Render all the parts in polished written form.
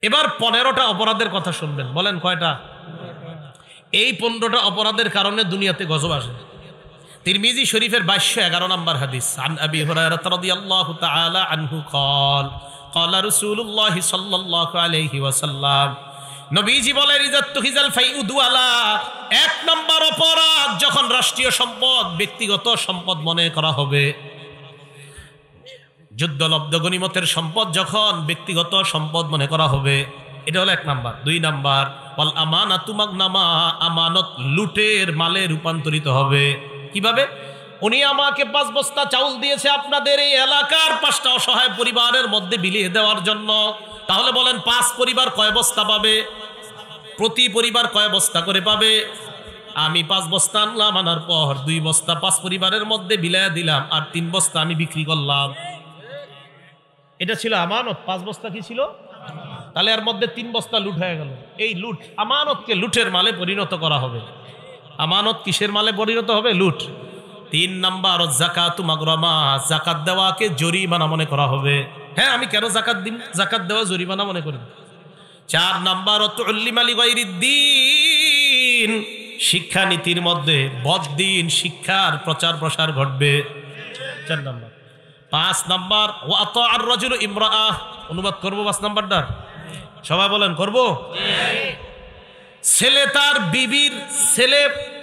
এবার 15টা অপরাধের কথা শুনবেন, বলেন কয়টা? এই 15টা অপরাধের কারণে দুনিয়াতে গজব আসে। তিরমিজি শরীফের 2211 নম্বর হাদিস, আন আবি হুরায়রা রাদিয়াল্লাহু তাআলা আনহু قال قال رسول الله صلى الله عليه وسلم, নবীজি বলেন, ইযাতুখিজাল ফাইউ দুআলা, এক নম্বর অপরাধ যখন রাষ্ট্রীয় সম্পদ ব্যক্তিগত সম্পদ মনে করা হবে, যুদ্ধলব্ধ গনিমতের সম্পদ যখন ব্যক্তিগত সম্পদ মনে করা হবে, এটা হলো 1 নাম্বার। 2 নাম্বার, ওয়াল আমানাতু মাগনামা, আমানত লুটের মালে রূপান্তরিত হবে। কিভাবে? উনি আমাকে 5 বস্তা চাউল দিয়েছে আপনাদের এই এলাকার 5টা অসহায় পরিবারের মধ্যে বিলিয়ে দেওয়ার জন্য, তাহলে বলেন 5 পরিবার কয় বস্তা পাবে? প্রতি পরিবার কয় বস্তা করে পাবে? আমি 5 বস্তা আনলাম, আনার পর 2 বস্তা 5 পরিবারের মধ্যে বিলাইয়া দিলাম, আর 3 বস্তা আমি বিক্রি করলাম। এটা ছিল আমানত। 5 বস্তা কি ছিল? তাহলে এর মধ্যে 3 বস্তা লুট হয়ে গেল। এই লুট, আমানতকে লুটের মালে পরিণত করা হবে। আমানত কিসের মালে পরিণত হবে? লুট। 3 নাম্বার, যাকাতু মাগরামা, যাকাত দেওয়াকে জরিমানা মনে করা হবে। হ্যাঁ, আমি কেন যাকাত দিন? যাকাত দেওয়া জরিমানা মনে করি। 4 নাম্বার, তুল্লিমা লিগাইরিদ্দিন, শিক্ষানীতির মধ্যে বদ্দিন শিক্ষার প্রচার প্রসার ঘটবে। 4 নাম্বার। 5 নাম্বার, ওয়াতাআর রাজুলু ইমরাআহ, অনুবাদ করব 5 নাম্বারটা, সবাই বলেন করব? ছেলে তার বিবির, ছেলে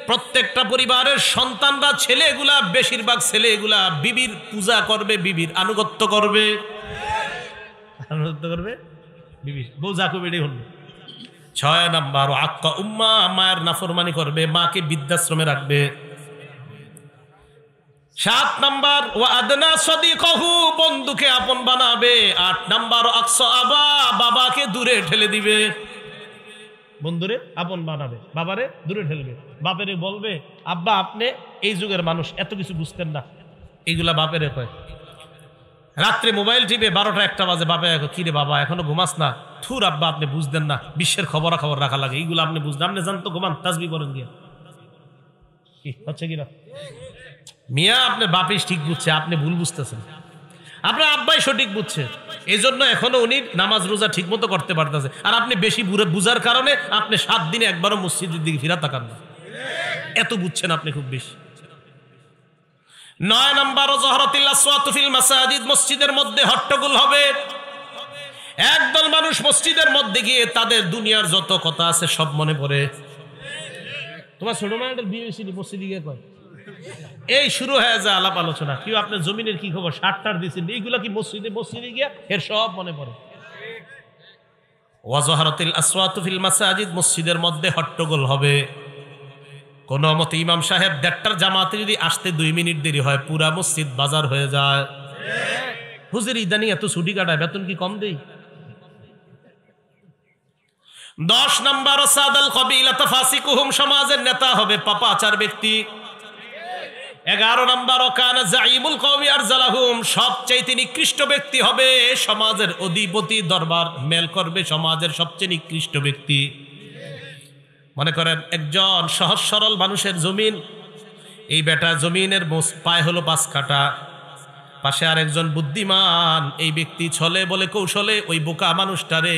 প্রত্যেকটা পরিবারের সন্তানরা, ছেলেগুলা, বেশিরভাগ ছেলেগুলা বিবির পূজা করবে, বিবির আনুগত্য করবে। আনুগত্য করবে বিবির, বউ যা করবে এটাই হল। 6 নাম্বার, আক্কা উম্মা, মায়ের নাফরমানি করবে, মাকে বৃদ্ধাশ্রমে রাখবে। 7 নাম্বার, ওয়া আদনা সাদিকাহু, বন্ধুকে আপন বানাবে। 8 নাম্বার, আকসা আবা, বাবাকে দূরে ঠেলে দিবে। বন্ধুরে আপন বানাবে, বাবারে দূরে ঠেলবে। বাপেরে বলবে, আব্বা আপনি এই যুগের মানুষ, এত কিছু বুঝতেন না। এইগুলা বাপেরে কয়। রাত্রে মোবাইল টিপে 12টা 1টা বাজে, বাপে কি রে বাবা এখনো ঘুমাস না? থুর আব্বা আপনি বুঝতেন না, বিশ্বের খবর রাখা লাগে, এইগুলো আপনি বুঝতেন, আপনি জানতো ঘুমান, তাসবিহ করেন গিয়া। কি হচ্ছে কিনা? মিয়া আপনার বাপই ঠিক বুঝছে, আপনি ভুল বুঝতেছেন। আপনার আব্বাই সঠিক বুঝছে, এই জন্য এখনো উনি নামাজ রোজা ঠিক মতো করতে পারতেছে। আর আপনি বেশি বুঝার কারণে আপনি 7 দিনে একবারও মসজিদের দিকে ফিরা তাকান না, এত বুঝছেন আপনি খুব বেশি। 9 নাম্বার, যহরাতিল আসওয়াতু ফিল মাসাজিদ, মসজিদের মধ্যে হট্টগোল হবে। একদল মানুষ মসজিদের মধ্যে গিয়ে তাদের দুনিয়ার যত কথা আছে সব মনে পড়ে। তোমার ছোট মায়ের বিয়ে হয়েছিল, মসজিদে গিয়ে কয়, এই শুরু হয়ে যায় আলাপ আলোচনা, কেউ আপনার জমিনের কি খবর, 60টার দিচ্ছেন, এইগুলা কি মসজিদে গিয়া এর সব মনে পড়ে। ওয়াজহারাতিল আসওয়াতু ফিল মাসাজিদ, মসজিদের মধ্যে হট্টগোল হবে। কোন মতে ইমাম সাহেব 1:30টার জামাতে যদি আসতে 2 মিনিট দেরি হয়, পুরা মসজিদ বাজার হয়ে যায়। হুজুর ইদানি এত ছুটি কাটায়, বেতন কি কম দেই? 10 নাম্বার, সাদাল কবিলা তাফাসিকুহুম, সমাজের নেতা হবে পাপাচার ব্যক্তি। 11 নাম্বার, ওকানা জাইমুল কওমি আরজালাহুম, সবচেয়ে নিকৃষ্ট ব্যক্তি হবে, সমাজের অধিপতি, দরবার মেল করবে, সমাজের সবচেয়ে নিকৃষ্ট ব্যক্তি। মনে করেন একজন সহজ সরল মানুষের জমিন, এই বেটা জমিনের পায় হলো 5 কাঠা, পাশে আর একজন বুদ্ধিমান, এই ব্যক্তি ছলে বলে কৌশলে ওই বোকা মানুষটারে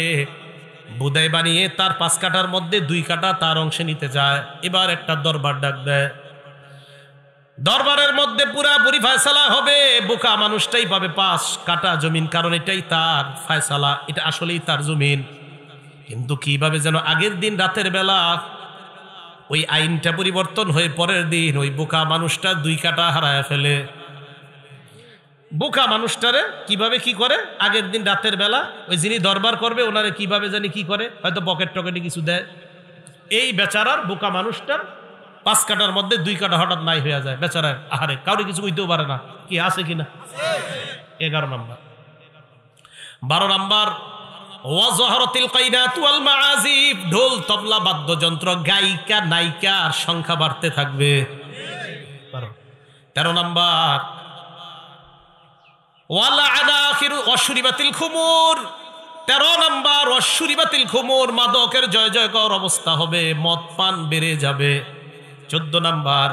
বুদাই বানিয়ে তার 5 কাঠার মধ্যে 2 কাঠা তার অংশে নিতে যায়। এবার একটা দরবার ডাক দেয়, দরবারের মধ্যে পুরাপুরি ফয়সালা হবে, বোকা মানুষটাই পাবে 5 কাঠা জমিন, কারণ এটাই তার ফয়সালা, এটা আসলেই তার জমিন। কিন্তু কিভাবে যেন আগের দিন রাতের বেলা ওই আইনটা পরিবর্তন হয়ে পরের দিন ওই বোকা মানুষটা 2 কাঠা হারায় ফেলে। বোকা মানুষটারে কিভাবে কি করে, আগের দিন রাতের বেলা ওই যিনি দরবার করবে ওনারে কিভাবে জানি কি করে, হয়তো পকেট টকেটে কিছু দেয়। এই বেচারার বোকা মানুষটার 5 কাঠার মধ্যে 2 কাঠা হঠাৎ নাই হয়ে যায়, বেচারার আহারে কাউরে কিছু কইতেও পারে না, কি আছে কিনা। 11 নাম্বার। 12 নাম্বার, ওয়াজহারাতিল কাইনাতু ওয়াল মাআজিফ, ঢোল তবলা বাদ্যযন্ত্র, গায়িকা নায়িকার সংখ্যা বাড়তে থাকবে। 13 নাম্বার, ওয়ালা আনাখিরু ওয়াশুরিবাতিল খুমুর, 13 নাম্বার, ওয়াশুরিবাতিল খুমুর, মাদকের জয় জয়কার অবস্থা হবে, মদ পান বেড়ে যাবে। 14 নাম্বার,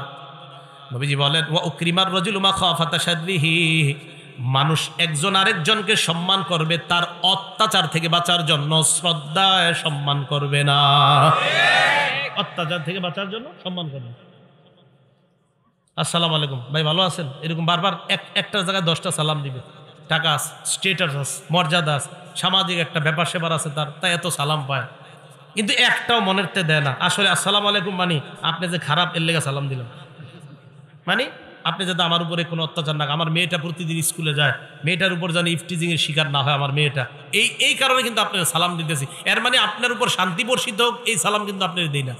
নবীজি বলেন, ওয়া উকরিমার রাজুলু মাখাফাতা শাররিহি, মানুষ একজন আরেকজনকে সম্মান করবে, তার অত্যাচার থেকে বাঁচার জন্য শ্রদ্ধায় সম্মান করবে না। অত্যাচার থেকে বাঁচার জন্য সম্মান করবে। আসসালামু আলাইকুম ভাই, ভালো আছেন, এরকম বারবার একটা জায়গায় 10টা সালাম দিবে। টাকা আছে, স্টেটাস আছে, মর্যাদা আছে, সামাজিক একটা ব্যাপার সেবার আছে তার, তাই এত সালাম পায়, কিন্তু একটাও মনেরতে দেয় না। আসলে আসসালামু আলাইকুম মানে আপনি যে খারাপ এর লেগে সালাম দিলাম, মানে আপনি যাতে আমার উপরে কোনো অত্যাচার না, আমার মেয়েটা প্রতিদিন স্কুলে যায়, মেয়েটার উপর যেন ইফটিজিং এর শিকার না হয় আমার মেয়েটা, এই কারণে কিন্তু আপনার সালাম দিতেছি। এর মানে আপনার উপর শান্তি বর্ষিত হোক, এই সালাম কিন্তু আপনার দেই না।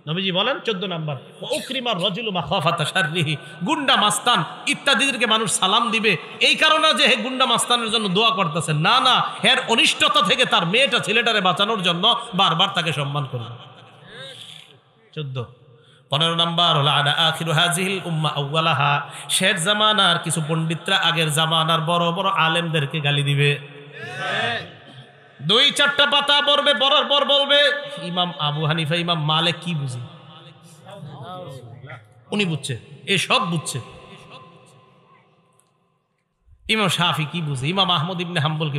নবীজি বলেন 14 নাম্বার, উকরিমার রাজুলু মাখাফাতা শাররিহি, গুন্ডা মাস্তান ইত্যাদিদেরকে মানুষ সালাম দিবে এই কারণে যে হে গুন্ডা মাস্তানের জন্য দোয়া করতেছে, না না, এর অনিষ্টতা থেকে তার মেয়েটা ছেলেটারে বাঁচানোর জন্য বারবার তাকে সম্মান করবে। 15 নাম্বার হলো আনা আখিরু হাযিহিল উম্মাহ আউওয়ালাহা, শেষ জামানার কিছু পণ্ডিতরা আগের জামানার বড় বড় আলেমদেরকে গালি দিবে। 2-4টা পাতা পড়বে, পড়ার পর বলবে ইমাম আবু হানিফা, ইমাম মালিক কি বুঝে, উনি বুঝছে, এই সব বুঝছে। ইমাম শাফি কি বুঝে, ইমাম আহমদ ইবনে হাম্বল কি,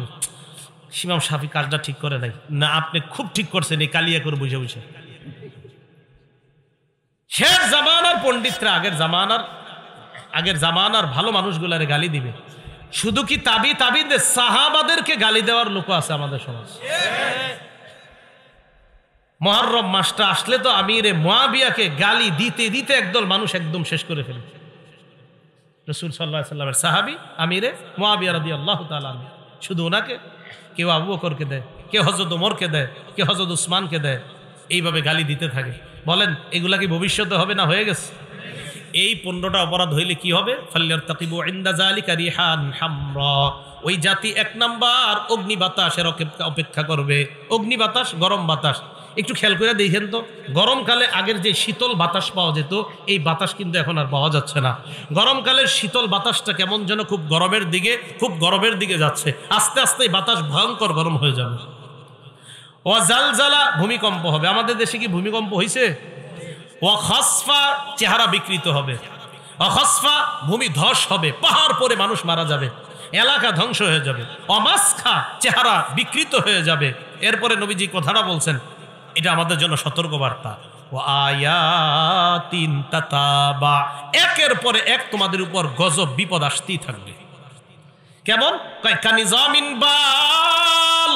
ইমাম শাফি কাজটা ঠিক করে নাই, না আপনি খুব ঠিক করছেন, এই কালিয়া করে বুঝে বুঝে। শেষ জামানার পণ্ডিতরা আগের জামানার ভালো মানুষগুলারে গালি দিবে। শুধু কি তাবিদের সাহাবাদেরকে গালি দেওয়ার লোক আছে আমাদের সমাজ। মুহররম মাসটা আসলে তো আমিরে মুয়াবিয়াকে গালি দিতে দিতে একদল মানুষ একদম শেষ করে ফেলে। রাসূল সাল্লাল্লাহু আলাইহি সাল্লামের সাহাবী আমিরে মুয়াবিয়া রাদিয়াল্লাহু তাআলা আনহু, শুধু ওনাকে, কেউ আবু বকরকে দেয়, কেউ হযরত ওমরকে দেয়, কেউ হযরত উসমানকে দেয়, এইভাবে গালি দিতে থাকে। বলেন এগুলা কি ভবিষ্যতে হবে না হয়ে গেছে? এই 15টা অপরাধ হইলে কি হবে? ফাল্যারতাকিবু ইনদা যালিকা রিহান হামরা, ওই জাতি 1 নাম্বার অগ্নি বাতাসের অপেক্ষা করবে। অগ্নি বাতাস, গরম বাতাস, একটু খেয়াল করে দেখেন তো, গরমকালে আগের যে শীতল বাতাস পাওয়া যেত, এই বাতাস কিন্তু এখন আর পাওয়া যাচ্ছে না। গরমকালের শীতল বাতাসটা কেমন যেন খুব গরমের দিকে যাচ্ছে, আস্তে আস্তে এই বাতাস ভয়ঙ্কর গরম হয়ে যাবে। ও জালজালা, ভূমিকম্প হবে। আমাদের দেশে কি ভূমিকম্প হয়েছে? ওয়াখাসফা, চেহারা বিকৃত হবে। অখাসফা, ভূমি ধস হবে, পাহাড় পরে মানুষ মারা যাবে, এলাকা ধ্বংস হয়ে যাবে। অমাসখা, চেহারা বিকৃত হয়ে যাবে। এরপরে নবীজি কথাটা বলছেন, এটা আমাদের জন্য সতর্কবার্তা। ও আয়াতিন তাতাবা, একের পরে এক তোমাদের উপর গজব বিপদ আসতেই থাকবে। কেমন? কানিজামিন বাল,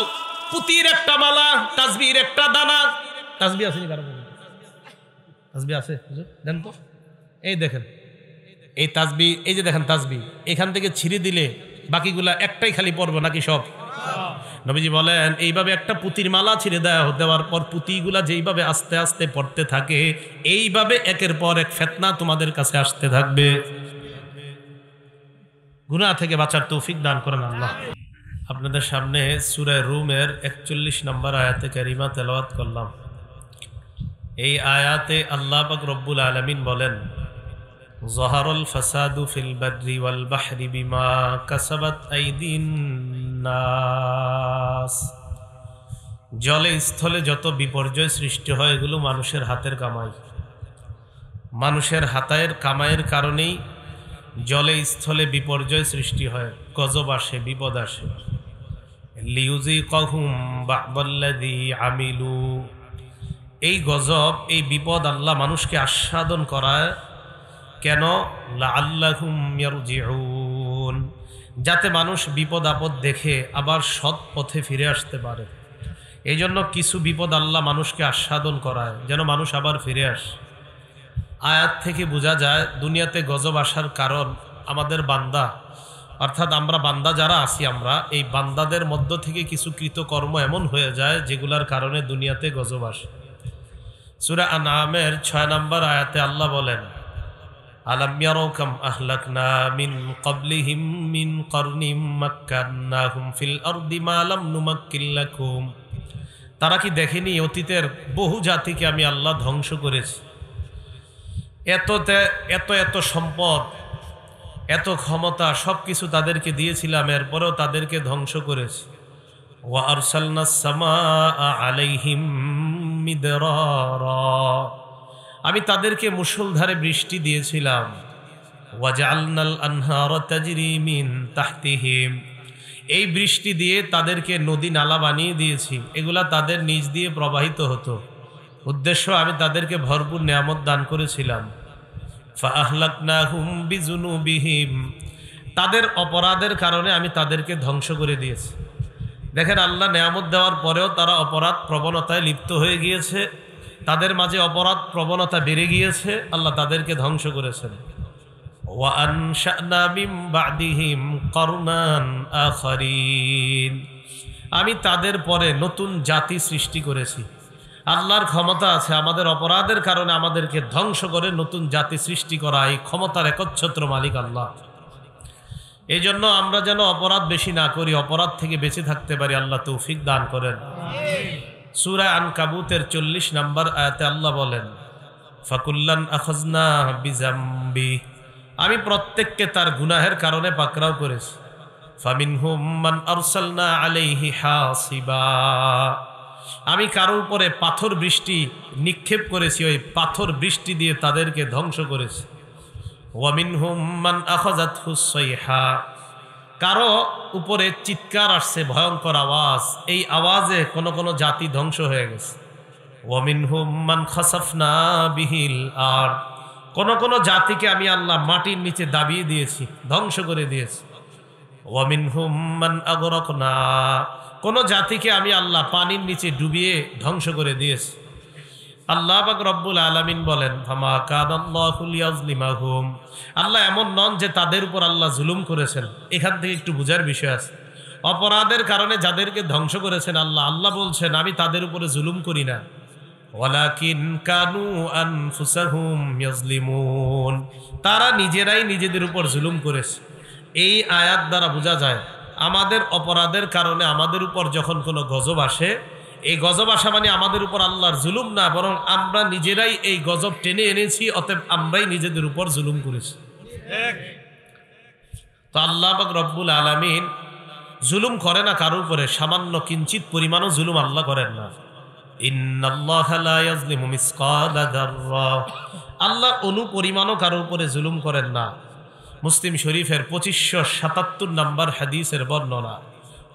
পুতির একটা মালা, তাসবির একটা দানা। তাসবি আছে নি কারো? তাসবি আছে? দেন তো, এই দেখেন এই তাসবি, এই যে দেখেন তাসবি, এখান থেকে ছিঁড়ে দিলে বাকিগুলা একটাই খালি পড়বে নাকি সব? নবীজি বলেন এইভাবে একটা পুতির মালা ছিঁড়ে দেওয়ার পর পুতিগুলা যেইভাবে আস্তে আস্তে পড়তে থাকে, এইভাবে একের পর এক ফিতনা তোমাদের কাছে আসতে থাকবে। গুনাহ থেকে বাঁচার তৌফিক দান করেন আল্লাহ। আপনাদের সামনে সূরা রুমের 41 নম্বর আয়াতে কারিমা তেলাওয়াত করলাম। এই আয়াতে আল্লাহ পাক রব্বুল আলামিন বলেন, যাহারাল ফাসাদু ফিল বাররি ওয়াল বাহরি বিমা কাসাবাত আইদিন নাস, জলে স্থলে যত বিপর্যয় সৃষ্টি হয় এগুলো মানুষের হাতের কামাই। মানুষের হাতের কামাইয়ের কারণেই জলে স্থলে বিপর্যয় সৃষ্টি হয়, গজব আসে, বিপদ আসে। লিউযিকাহুম বা'দাল্লাযী আমিলু, এই গজব, এই বিপদ আল্লাহ মানুষকে আস্বাদন করায় কেন? লাআল্লাহুম ইয়ারজিউন, যাতে মানুষ বিপদ আপদ দেখে আবার সৎ পথে ফিরে আসতে পারে। এই জন্য কিছু বিপদ আল্লাহ মানুষকে আস্বাদন করায় যেন মানুষ আবার ফিরে আসে। আয়াত থেকে বোঝা যায় দুনিয়াতে গজব আসার কারণ আমাদের বান্দা, অর্থাৎ আমরা বান্দা যারা আছি, আমরা এই বান্দাদের মধ্য থেকে কিছু কৃতকর্ম এমন হয়ে যায় যেগুলার কারণে দুনিয়াতে গজব আসে। সূরা আনআমের 6 নম্বর আয়াতে আল্লাহ বলেন, আলাম ইয়ারাউ কাম আহলাকনা মিন ক্বাবলিহিম মিন কারনিম মাক্কান্নাহুম ফিল আরদি মা লাম নুমাক্কিন লাকুম, তারা কি দেখেনি অতীতের বহু জাতিকে আমি আল্লাহ ধ্বংস করেছি, এত সম্পদ, এত ক্ষমতা, সবকিছু তাদেরকে দিয়েছিলাম, এরপরেও তাদেরকে ধ্বংস করেছি। ওয়া আরসালনাস সামাআ আলাইহিম মিদরারা, আমি তাদেরকে মুষলধারে বৃষ্টি দিয়েছিলাম। ওয়াজআলনাল আনহারা তাজরি মিন তাহতিহিম, এই বৃষ্টি দিয়ে তাদেরকে নদী নালা বানিয়ে দিয়েছি, এগুলা তাদের নিচ দিয়ে প্রবাহিত হতো। উদ্দেশ্য, আমি তাদেরকে ভরপুর নিয়ামত দান করেছিলাম। ফাআহলাকনাহুম বিযুনুবিহিম, তাদের অপরাধের কারণে আমি তাদেরকে ধ্বংস করে দিয়েছি। দেখেন, আল্লাহ নিয়ামত দেওয়ার পরেও তারা অপরাধ প্রবণতায় লিপ্ত হয়ে গিয়েছে, তাদের মাঝে অপরাধ প্রবণতা বেড়ে গিয়েছে, আল্লাহ তাদেরকে ধ্বংস করেছেন। ওয়াআনশা'না মিন বা'দিহিম করনান আখারিন, আমি তাদের পরে নতুন জাতি সৃষ্টি করেছি। আল্লাহর ক্ষমতা আছে আমাদের অপরাধের কারণে আমাদেরকে ধ্বংস করে নতুন জাতি সৃষ্টি করা, এই ক্ষমতার একচ্ছত্র মালিক আল্লাহ। এই জন্য আমরা যেন অপরাধ বেশি না করি, অপরাধ থেকে বেঁচে থাকতে পারি, আল্লাহ তৌফিক দান করেন। সূরা আনকাবুতের 40 নম্বর আয়াতে আল্লাহ বলেন, ফাকুল্লান আখাযনা বিযামবি, আমি প্রত্যেককে তার গুনাহের কারণে পাকড়াও করেছি। ফামিনহুম মান আরসালনা আলাইহি হাসিবা, আমি কারোর উপরে পাথর বৃষ্টি নিক্ষেপ করেছি, ওই পাথর বৃষ্টি দিয়ে তাদেরকে ধ্বংস করেছি। ওয়ামিনহুম মান আখাযাতহুস সাইহা, কারো উপরে চিৎকার আসছে, ভয়ঙ্কর আওয়াজ, এই আওয়াজে কোন কোন জাতি ধ্বংস হয়ে গেছে। ওয়ামিনহুম মান খাসাফনা বিহিল আরদ, কোন কোন জাতিকে আমি আল্লাহ মাটির নিচে দাবিয়ে দিয়েছি, ধ্বংস করে দিয়েছি। ওয়ামিনহুম মান আগরাকনা, কোন জাতিকে আমি আল্লাহ পানির নিচে ডুবিয়ে ধ্বংস করে দিয়েছি। আল্লাহ পাক রব্বুল আলামিন বলেন, ফামা কানাল্লাহু লিয়াযলিমাহুম, আল্লাহ এমন নন যে তাদের উপর আল্লাহ জুলুম করেছেন। এখান থেকে একটু বুঝার বিষয় আছে। অপরাধের কারণে যাদেরকে ধ্বংস করেছেন আল্লাহ, আল্লাহ বলছেন আমি তাদের উপরে জুলুম করি না। ওয়ালাকিন কানু আনফুসাহুম ইয়াজলিমুন, তারা নিজেরাই নিজেদের উপর জুলুম করেছে। এই আয়াত দ্বারা বোঝা যায় আমাদের অপরাধের কারণে আমাদের উপর যখন কোনো গজব আসে, এই গজব আসা মানে আমাদের উপর আল্লাহর জুলুম না, বরং আমরা নিজেরাই এই গজব টেনে এনেছি, অতএব আমরাই নিজেদের উপর জুলুম করেছি। তো আল্লাহ পাক রব্বুল আলামিন জুলুম করে না কারোর উপরে, সামান্য কিঞ্চিত পরিমাণও জুলুম আল্লাহ করেন না। ইন্নাল্লাহা লা ইয়াজলিমু মিসকালা যাররা, আল্লাহ অনুপরিমাণও কারোর উপরে জুলুম করেন না। মুসলিম শরীফের 2577 নম্বর হাদিসের বর্ণনা,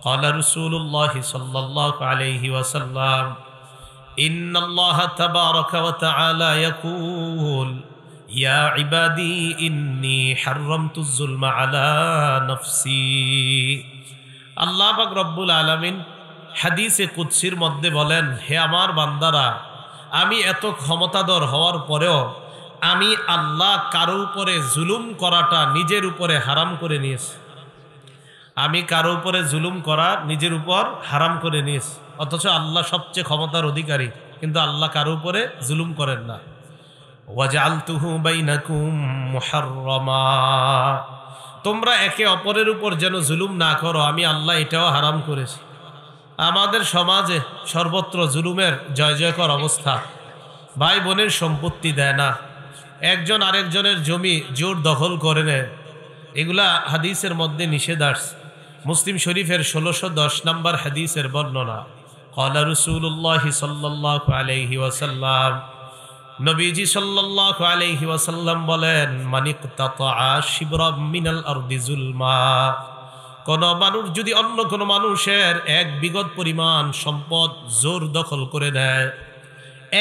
ক্বালা রাসূলুল্লাহ সাল্লাল্লাহু আলাইহি ওয়াসাল্লাম, ইন্নাল্লাহা তাবারাকা ওয়া তাআলা ইয়াকুল ইয়া ইবাদি ইন্নী হাররামতুজ যুলমা আলা নাফসি, আল্লাহ পাক রব্বুল আলামিন হাদিসে কুদসির মধ্যে বলেন, হে আমার বান্দারা, আমি এত ক্ষমতাধর হওয়ার পরেও আমি আল্লাহ কারো উপরে জুলুম করাটা নিজের উপরে হারাম করে নিয়েছি। আমি কারো উপরে জুলুম করা নিজের উপর হারাম করে নিয়েছি, অথচ আল্লাহ সবচেয়ে ক্ষমতার অধিকারী, কিন্তু আল্লাহ কারো উপরে জুলুম করেন না। ওয়াজআলতুহু বাইনাকুম মুহাররামা, তোমরা একে অপরের উপর যেন জুলুম না করো, আমি আল্লাহ এটাও হারাম করেছি। আমাদের সমাজে সর্বত্র জুলুমের জয় জয়কর অবস্থা, ভাই বোনের সম্পত্তি দেয় না, একজন আরেকজনের জমি জোর দখল করে নেয়, এগুলা হাদিসের মধ্যে নিষেধ আসছে। মুসলিম শরীফের 1610 নম্বর হাদিসের বর্ণনা, ক্বালা রাসূলুল্লাহ সাল্লাল্লাহু আলাইহি ওয়াসাল্লাম, নবীজি সাল্লাল্লাহু আলাইহি ওয়াসাল্লাম বলেন, মানিকতাতা শিবরাম মিনাল আরদি যুলমা, কোন মানুষ যদি অন্য কোন মানুষের এক বিগত পরিমাণ সম্পদ জোর দখল করে নেয়,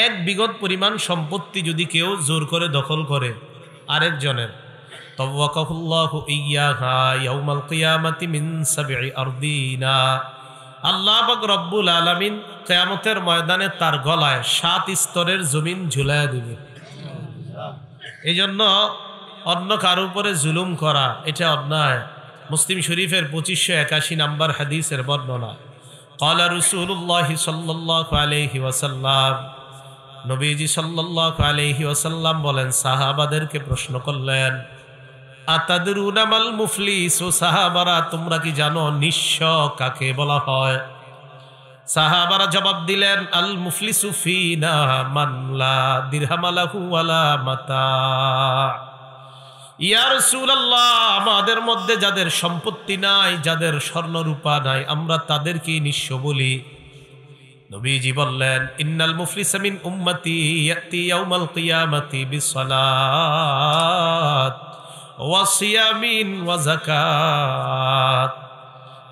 এক বিগত পরিমাণ সম্পত্তি যদি কেউ জোর করে দখল করে আরেকজনের, তাওয়াকাহুল্লাহু ইয়্যাহা ইয়াউমাল কিয়ামাতি মিন সাবঈ আরদিনা, আল্লাহ পাক রব্বুল আলামিন কিয়ামতের ময়দানে তার গলায় 7 স্তরের জমিন ঝুলাইয়া দিবে। এই জন্য অন্য কারো উপরে জুলুম করা এটা অন্যায়। মুসলিম শরীফের 2581 নম্বর হাদিসের বর্ণনা, ক্বালা রাসূলুল্লাহ সাল্লাল্লাহু আলাইহি ওয়াসাল্লাম, নবীজি সাল্লাল্লাহু আলাইহি ওয়াসাল্লাম বলেন, সাহাবাদেরকে প্রশ্ন করলেন, আতাদরুনা মাল মুফলিস, ও সাহাবারা তোমরা কি জানো নিঃস্ব কাকে বলা হয়? সাহাবারা জবাব দিলেন, আল মুফলিসু ফিনা মান লা দিরহাম লাহু ওয়ালা মাতা। ইয়া রাসূলুল্লাহ, আমাদের মধ্যে যাদের সম্পত্তি নাই, যাদের স্বর্ণ রূপা নাই, আমরা তাদেরকেই নিঃস্ব বলি। নবীজি বললেন, ইন্নাল মুফলিসা মিন উম্মতি ইয়াতি ইয়াউমাল কিয়ামাতি বিসসালাত ওয়া সিয়ামিন ওয়া যাকাত।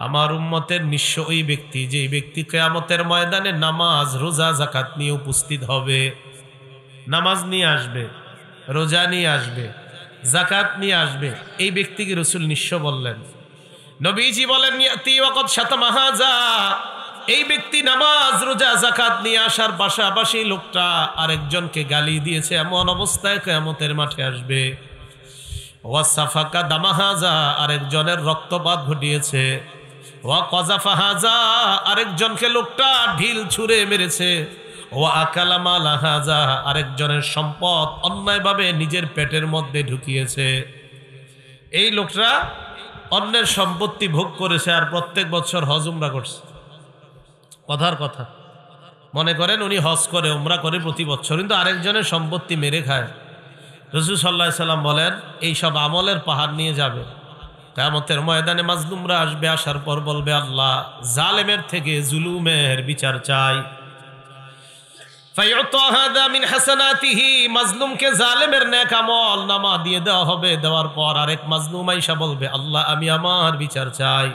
আমার উম্মতের নিঃস্ব ওই ব্যক্তি, যে ব্যক্তি কিয়ামতের ময়দানে নামাজ রোজা যাকাত নিয়ে উপস্থিত হবে। নামাজ নিয়ে আসবে, রোজা নিয়ে আসবে, যাকাত নিয়ে আসবে, এই ব্যক্তিকে রাসূল নিঃস্ব বললেন। নবীজি বলেন ইয়াতি ওয়াকাদ শাতামা হাযা, এই ব্যক্তি নামাজ রোজা যাকাত নিয়ে আসার পাশাপাশি লোকটা আরেকজনকে গালি দিয়েছে, এমন অবস্থায় কিয়ামতের মাঠে আসবে। ওয়া সাফাকা দামা হাযা, আরেকজনের রক্তপাত ঘটিয়েছে। ওয়া কাযাফা হাযা, আরেকজনকে লোকটা ঢিল ছুঁড়ে মেরেছে। ওয়া আকালা মালা হাযা, আরেকজনের সম্পদ অন্যায়ভাবে নিজের পেটের মধ্যে ঢুকিয়েছে। এই লোকটা অন্যের সম্পত্তি ভোগ করেছে আর প্রত্যেক বছর হজ উমরা করছে। কথার কথা, মনে করেন উনি হজ করে উমরা করে প্রতি বছর, কিন্তু আরেকজনের সম্পত্তি মেরে খায়। রাসূল সাল্লাল্লাহু আলাইহি সাল্লাম বলেন এই সব আমলের পাহাড় নিয়ে যাবে কিয়ামতের ময়দানে। মাজলুমরা আসবে, আসার পর বলবে আল্লাহ জালেমের থেকে জুলুমের বিচার চাই। ফায়ুতা হাদা মিন হাসানাতিহি, মাজলুমকে জালেমের নেক আমল নামা দিয়ে দেওয়া হবে। দেওয়ার পর আরেক মাজলুম আইসা বলবে আল্লাহ আমি আমার বিচার চাই।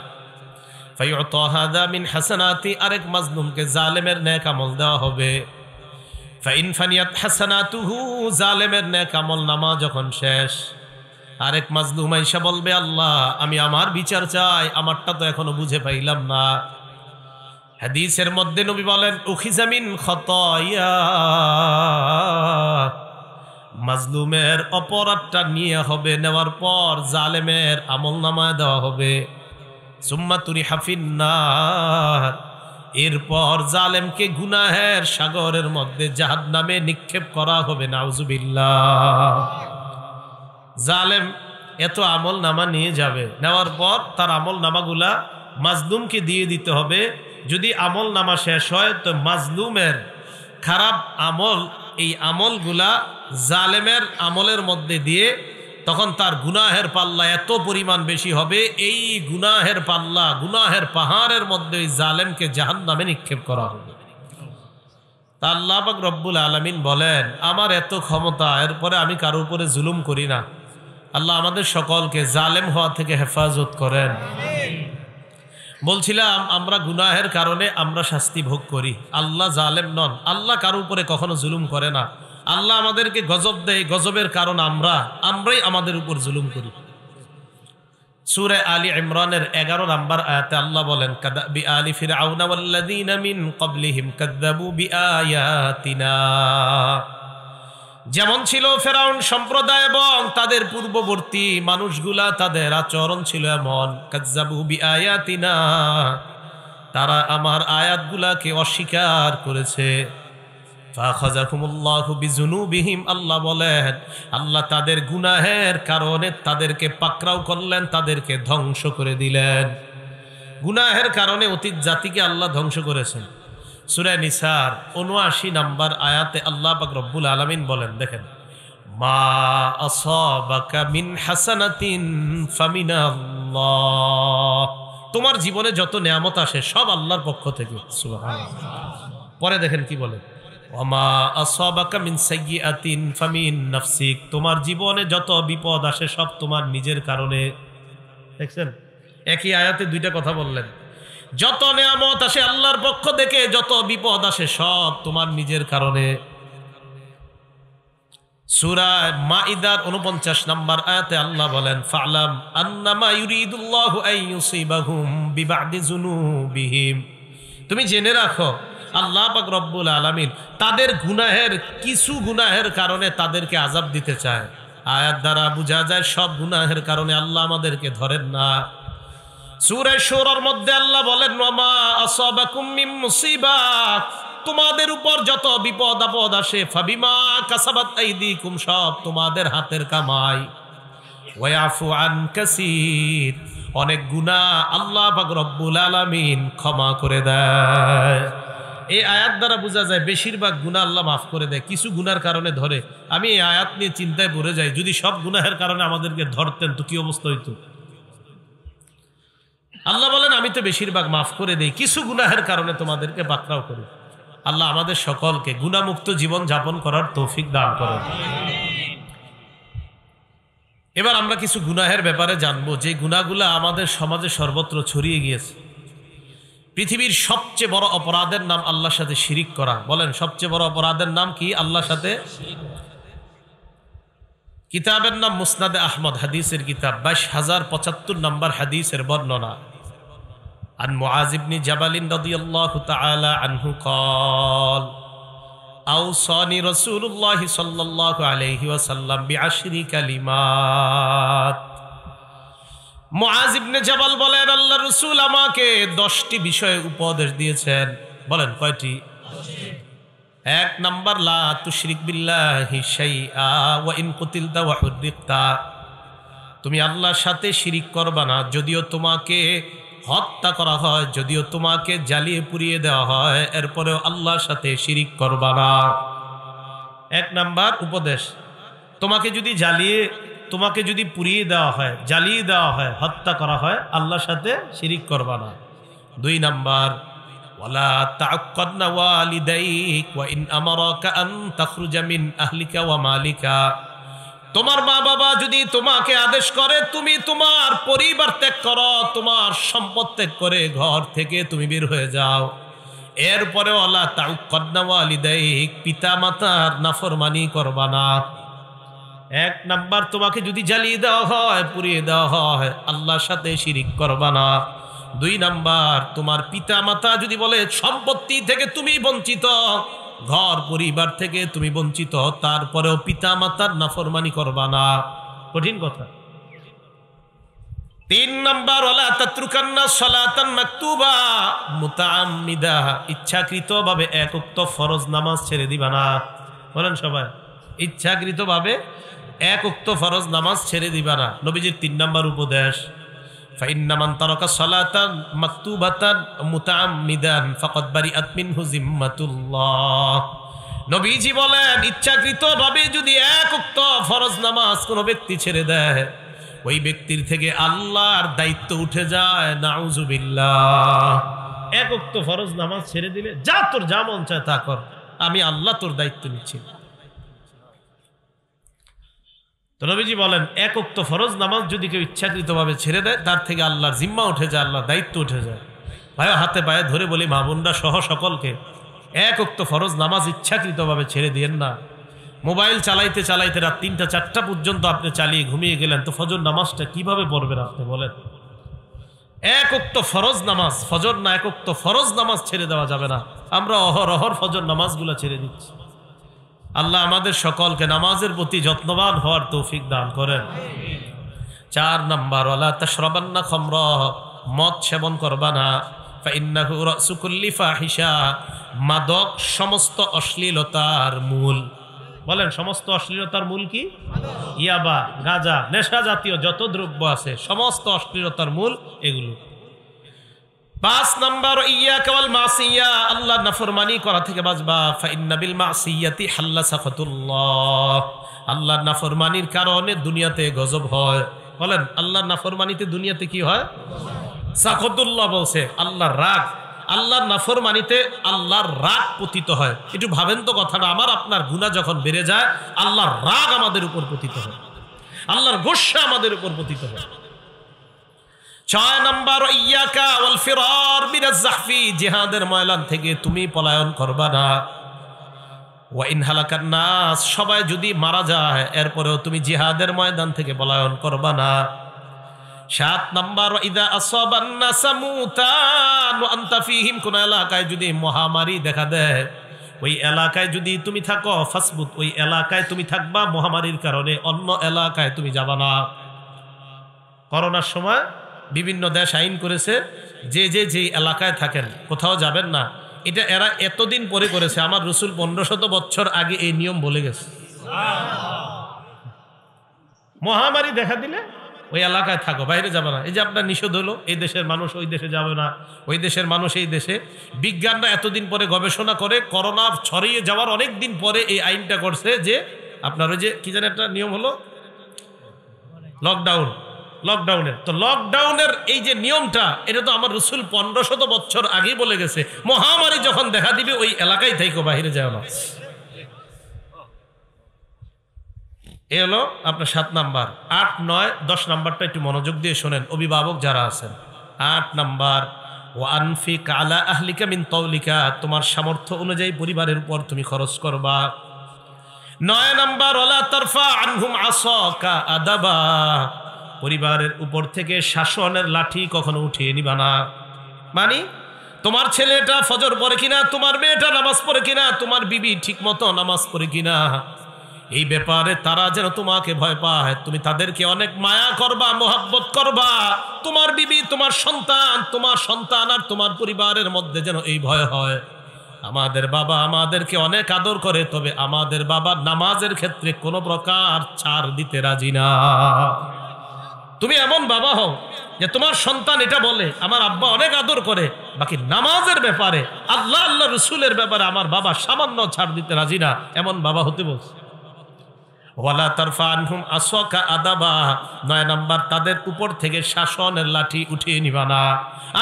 ফায়ুতা হাদা মিন হাসানাতি, আরেক মাজলুমকে জালেমের নেক আমল দেওয়া হবে। ফাইন ফানিয়াত হাসানাতুহু, জালেমের নেক আমল নামা যখন শেষ, আরেক মাজলুম আইসা বলবে আল্লাহ আমি আমার বিচার চাই, আমারটা তো এখনো বুঝে পাইলাম না। হাদিসের মধ্যে নবী বলেন উখিযা মিন খাতায়া, মাজলুমের অপরাধটা নিয়ে হবে, নেওয়ার পর জালেমের আমলনামায় দেওয়া হবে। সুম্মা তুরিহা ফিন্নার, এরপর জালেমকে গুনাহের সাগরের মধ্যে জাহান্নামে নিক্ষেপ করা হবে। নাউজুবিল্লাহ। জালেম এত আমল নামা নিয়ে যাবে, নেওয়ার পর তার আমল নামাগুলা মাজলুমকে দিয়ে দিতে হবে। যদি আমল নামা শেষ হয় তো মাজলুমের খারাপ আমল, এই আমলগুলা জালেমের আমলের মধ্যে দিয়ে তখন তার গুনাহের পাল্লা এত পরিমাণ বেশি হবে, এই গুনাহের পাল্লা, গুনাহের পাহাড়ের মধ্যে ওই জালেমকে জাহান্নামে নিক্ষেপ করা হবে। তা আল্লাহ পাক রব্বুল আলামিন বলেন আমার এত ক্ষমতা, এরপরে আমি কারো উপরে জুলুম করি না। আল্লাহ আমাদের সকলকে জালেম হওয়া থেকে হেফাজত করেন। বলছিলাম আমরা গুনাহের কারণে আমরা শাস্তি ভোগ করি, আল্লাহ জালেম নন। আল্লাহ কারো উপরে কখনো জুলুম করে না। আল্লাহ আমাদেরকে গজব দেয়, গজবের কারণ আমরাই আমাদের উপর জুলুম করি। সূরা আলী ইমরানের 11 নম্বর আয়াতে আল্লাহ বলেন কাদাবি আলি ফিরআউনা ওয়াল্লাযীনা মিন ক্বাবলিহিম কাযযাবু বিআয়াতিনা, যেমন ছিল ফেরাউন সম্প্রদায় এবং তাদের পূর্ববর্তী মানুষগুলা, তাদের আচরণ ছিল এমন। কাযযাবু বিআয়াতিনা, তারা আমার আয়াতগুলাকে অস্বীকার করেছে। ফাখাযাহুমুল্লাহু বিযুনুবিহিম, আল্লাহ বলেন আল্লাহ তাদের গুনাহের কারণে তাদেরকে পাকড়াও করলেন, তাদেরকে ধ্বংস করে দিলেন। গুনাহের কারণে অতীত জাতিকে আল্লাহ ধ্বংস করেছেন। সূরা নিসার ৭৯ নম্বর আয়াতে আল্লাহ পাক রব্বুল আলামিন বলেন, দেখেন মা আসাবাকা মিন হাসানাতিন ফামিনাল্লাহ, তোমার জীবনে যত নিয়ামত আসে সব আল্লাহর পক্ষ থেকে। সুবহানাল্লাহ। পরে দেখেন কি বলে ওমা আসাবাকা মিন সাইয়্যাতিন ফামিন নাফসিক, তোমার জীবনে যত বিপদ আসে সব তোমার নিজের কারণে। দেখছেন একই আয়াতে দুইটা কথা বললেন। যত নিয়ামত আসে আল্লাহর পক্ষ থেকে, যত বিপদ আসে সব তোমার নিজের কারণে। সূরা মাইদার 49 নম্বর আয়াতে আল্লাহ বলেন ফালাম আন্নামা ইউরিদুল্লাহু আন ইউসিবাহুম বিবাদি যুনুবিহিম, তুমি জেনে রাখো আল্লাহ পাক রব্বুল আলামিন তাদের গুনাহের, কিছু গুনাহের কারণে তাদেরকে আযাব দিতে চায়। আয়াত দ্বারা বোঝা যায় সব গুনাহের কারণে আল্লাহ আমাদেরকে ধরেন না। সূরা শুরার মধ্যে আল্লাহ বলেন ওয়ামা আসাবাকুম মিন মুসিবাত, তোমাদের উপর যত বিপদ আপদ আসে ফাবিমা কাসাবাত আইদিকুম, সব তোমাদের হাতের কামাই। ওয়ায়াফু আন কাসীর, অনেক গুনাহ আল্লাহ পাক রব্বুল আলামিন ক্ষমা করে দেয়। এই আয়াত দ্বারা বোঝা যায় বেশিরভাগ গুনাহ আল্লাহ মাফ করে দেয়, কিছু গুনার কারণে ধরে। আমি এই আয়াত নিয়ে চিন্তায় পড়ে যাই, যদি সব গুনাহের কারণে আমাদেরকে ধরতেন তো কি অবস্থা হইতো। আল্লাহ বলেন আমি তো বেশিরভাগ মাফ করে দেই, কিছু গুনাহের কারণে তোমাদেরকে পাকড়াও করি। আল্লাহ আমাদের সকলকে গুনাহমুক্ত জীবন যাপন করার তৌফিক দান করেন। এবার আমরা কিছু গুনাহের ব্যাপারে জানবো, যে গুনাহগুলো আমাদের সমাজে সর্বত্র ছড়িয়ে গিয়েছে। পৃথিবীর সবচেয়ে বড় অপরাধের নাম আল্লাহর সাথে শিরিক করা। বলেন, সবচেয়ে বড় অপরাধের নাম কি? আল্লাহর সাথে। কিতাবের নাম মুসনাদে আহমদ, হাদিসের কিতাব, 22,075 নম্বর হাদিসের বর্ণনা। আন মুআয ইবনে জাবাল রাদিয়াল্লাহু তাআলা আনহু قال আওসানি রাসূলুল্লাহ সাল্লাল্লাহু আলাইহি ওয়াসাল্লাম বিআশরি কালিমাত। মুআয ইবনে জাবাল বলেন, আল্লাহর রাসূল আমাকে 10টি বিষয়ে উপদেশ দিয়েছেন। বলেন কয়টি? 1 নাম্বার, লা তুশরিক বিল্লাহি শাইআ ওয়া ইন কুতিলতা ওয়া হুররিকতা। তুমি আল্লাহর সাথে শিরিক করবা না, যদিও তোমাকে হত্যা করা হয়, যদিও তোমাকে জ্বালিয়ে পুড়িয়ে দেওয়া হয়, এরপরেও আল্লাহর সাথে শিরিক করবা না। 1 নাম্বার উপদেশ, তোমাকে যদি পুড়িয়ে দেওয়া হয়, জ্বালিয়ে দেওয়া হয়, হত্যা করা হয়, আল্লাহর সাথে শিরিক করবা না। 2 নাম্বার, ওয়ালা তাআক্কাদনা ওয়ালিদাইক ওয়া ইন আমারাকা আন তাখরুজা মিন আহলিকা ওয়া মালিকা। তোমার মা বাবা যদি তোমাকে আদেশ করে তুমি তোমার পরিবার ত্যাগ করো, তোমার সম্পদ ত্যাগ করে ঘর থেকে তুমি বের হয়ে যাও, এরপরে ওয়ালা তাআক্কাদনা ওয়ালিদাইক, পিতা মাতার নাফরমানি করবা না। 1 নাম্বার, তোমাকে যদি জ্বালিয়ে দেওয়া হয়, পুড়িয়ে দেওয়া হয়, আল্লাহর সাথে শিরিক করবা না। 2 নাম্বার, তোমার পিতা মাতা যদি বলে সম্পত্তি থেকে তুমি বঞ্চিত, ঘর পরিবার থেকে তুমি বঞ্চিত, তারপরেও পিতা মাতার নাফরমানি করবা না। কঠিন কথা। 3 নাম্বার, ওয়ালা তাতরুকান্না সালাতান মাকতুবা মুতাআম্মিদা, ইচ্ছাকৃতভাবে 1 ওয়াক্ত ফরজ নামাজ ছেড়ে দিবা না। বলেন সবাই, ইচ্ছাকৃতভাবে 1 ওয়াক্ত ফরজ নামাজ ছেড়ে দিবা না। নবীজির 3 নাম্বার উপদেশ, ফাইন্না মান তারাকা সালাতান মাকতুবাতান মুতাআম্মিদান ফাকাদ বারিআত মিনহু জিম্মাতুল্লাহ। নবীজি বলেন, ইচ্ছাকৃতভাবে যদি 1 ওয়াক্ত ফরজ নামাজ কোনো ব্যক্তি ছেড়ে দেয়, ওই ব্যক্তির থেকে আল্লাহর দায়িত্ব উঠে যায়। নাউজুবিল্লাহ। 1 ওয়াক্ত ফরজ নামাজ ছেড়ে দিলে, যা তোর যা মন চায় তা কর, আমি আল্লাহ তোর দায়িত্ব নিচ্ছি। তো নবীজি বলেন, 1 ওয়াক্ত ফরজ নামাজ যদি কেউ ইচ্ছাকৃতভাবে ছেড়ে দেয়, তার থেকে আল্লাহর জিম্মা উঠে যায়, আল্লাহর দায়িত্ব উঠে যায়। ভাই, হাতে পায়ে ধরে বলি, মা বোনরা সহ সকলকে, 1 ওয়াক্ত ফরজ নামাজ ইচ্ছাকৃতভাবে ছেড়ে দিয়েন না। মোবাইল চালাইতে চালাইতে রাত 3টা 4টা পর্যন্ত আপনি চালিয়ে ঘুমিয়ে গেলেন, তো ফজর নামাজটা কিভাবে পড়বেন আপনি বলেন? 1 ওয়াক্ত ফরজ নামাজ, ফজর না, 1 ওয়াক্ত ফরজ নামাজ ছেড়ে দেওয়া যাবে না। আমরা অহরহর ফজর নামাজগুলো ছেড়ে দিচ্ছি। আল্লাহ আমাদের সকলকে নামাজের প্রতি যত্নবান হওয়ার তৌফিক দান করেন। 4 নাম্বার, ওয়ালা তাশরাবান্না খামরা, মদ সেবন করবা না। ফাইন্নাহু রাসু কুল্লি ফাহিশা, মাদক সমস্ত অশ্লীলতার মূল। বলেন, সমস্ত অশ্লীলতার মূল কি? ইয়াবা, গাঁজা, নেশা জাতীয় যত দ্রব্য আছে সমস্ত অশ্লীলতার মূল এগুলো। 5 নাম্বার, ইয়াকা ওয়াল মাসিয়া, আল্লাহর নাফরমানি করা থেকে বাঁচবা। ফাইন্না বিল মাসিয়াতি হাল্লা সাখাতুল্লাহ, আল্লাহর নাফরমানির কারণে দুনিয়াতে গজব হয়। বলেন, আল্লাহর নাফরমানিতে দুনিয়াতে কি হয়? সাখাতুল্লাহ বলছে, আল্লাহর রাগ। আল্লাহর নাফরমানিতে আল্লাহর রাগ পতিত হয়। একটু ভাবেন তো কথাটা, আমার আপনার গুনাহ যখন বেড়ে যায়, আল্লাহর রাগ আমাদের উপর পতিত হয়, আল্লাহর গোসা আমাদের উপর পতিত হয়। 6 নাম্বার, ইয়াকা ওয়াল ফিরার মিনাজ জাহফি, জিহাদের ময়দান থেকে তুমি পলায়ন করবা না। ওয়া ইন হালাকান নাস, সবাই যদি মারা যায়, এরপরেও তুমি জিহাদের ময়দান থেকে পলায়ন করবা না। 7 নাম্বার, ইদা আসাবান নাস মুতান ওয়া আনতা ফীহিম, কোন এলাকায় যদি মহামারী দেখা দেয়, ওই এলাকায় যদি তুমি থাকো, ফাসবুত, ওই এলাকায় তুমি থাকবা, মহামারীর কারণে অন্য এলাকায় তুমি যাবা না। করোনার সময় বিভিন্ন দেশ আইন করেছে যে এলাকায় থাকেন কোথাও যাবেন না। এটা এরা এতদিন পরে করেছে, আমার রাসূল 1500 বছর আগে এই নিয়ম বলে গেছে। মহামারী দেখা দিলে ওই এলাকায় থাকো, বাইরে যাবে না। এই যে আপনার নিষেধ হলো, এই দেশের মানুষ ওই দেশে যাবে না, ওই দেশের মানুষ এই দেশে। বিজ্ঞানরা এতদিন পরে গবেষণা করে করোনা ছড়িয়ে যাওয়ার অনেক দিন পরে এই আইনটা করছে যে আপনার ওই যে কি জানি একটা নিয়ম হলো লকডাউনের। তো লকডাউনের এই যে নিয়মটা, এটা তো আমার রাসূল 1500 বছর আগেই বলে গেছে। মহামারী যখন দেখা দিবে ওই এলাকায় থাইকো, বাইরে যাও না। এ হলো আপনার 7 নাম্বার। 8, 9, 10 নাম্বারটা একটু মনোযোগ দিয়ে শোনেন অভিভাবক যারা আছেন। 8 নাম্বার, ওয়ানফিক আলা আহলিকা মিন তাওলিকা, তোমার সামর্থ্য অনুযায়ী পরিবারের উপর তুমি খরচ করবা। 9 নাম্বার, ওয়ালা তারফা আনহুম আসাকা আদাবা, পরিবারের উপর থেকে শাসনের লাঠি কখনো উঠিয়ে নিবা না। মানে তোমার ছেলেটা ফজর পড়ে কিনা, তোমার মেয়েটা নামাজ পড়ে কিনা, তোমার বিবি ঠিক মতো নামাজ পড়ে কিনা, এই ব্যাপারে তারা যেন তোমাকে ভয় পায়। তুমি তাদেরকে অনেক মায়া করবা, মোহাব্বত করবা। তোমার বিবি, তোমার সন্তান আর তোমার পরিবারের মধ্যে যেন এই ভয় হয়, আমাদের বাবা আমাদেরকে অনেক আদর করে, তবে আমাদের বাবা নামাজের ক্ষেত্রে কোনো প্রকার ছাড় দিতে রাজি না। তুমি এমন বাবা হও যে তোমার সন্তান এটা বলে আমার আব্বা অনেক আদর করে, বাকি নামাজের ব্যাপারে, আল্লাহ রসুলের ব্যাপারে আমার বাবা সামান্য ছাড় দিতে রাজি না, এমন বাবা হতে বলছে। ওয়ালা তারফা আনহুম আসাকা আদাবা, 9 নাম্বার, তাদের উপর থেকে শাসনের লাঠি উঠিয়ে নিবা না।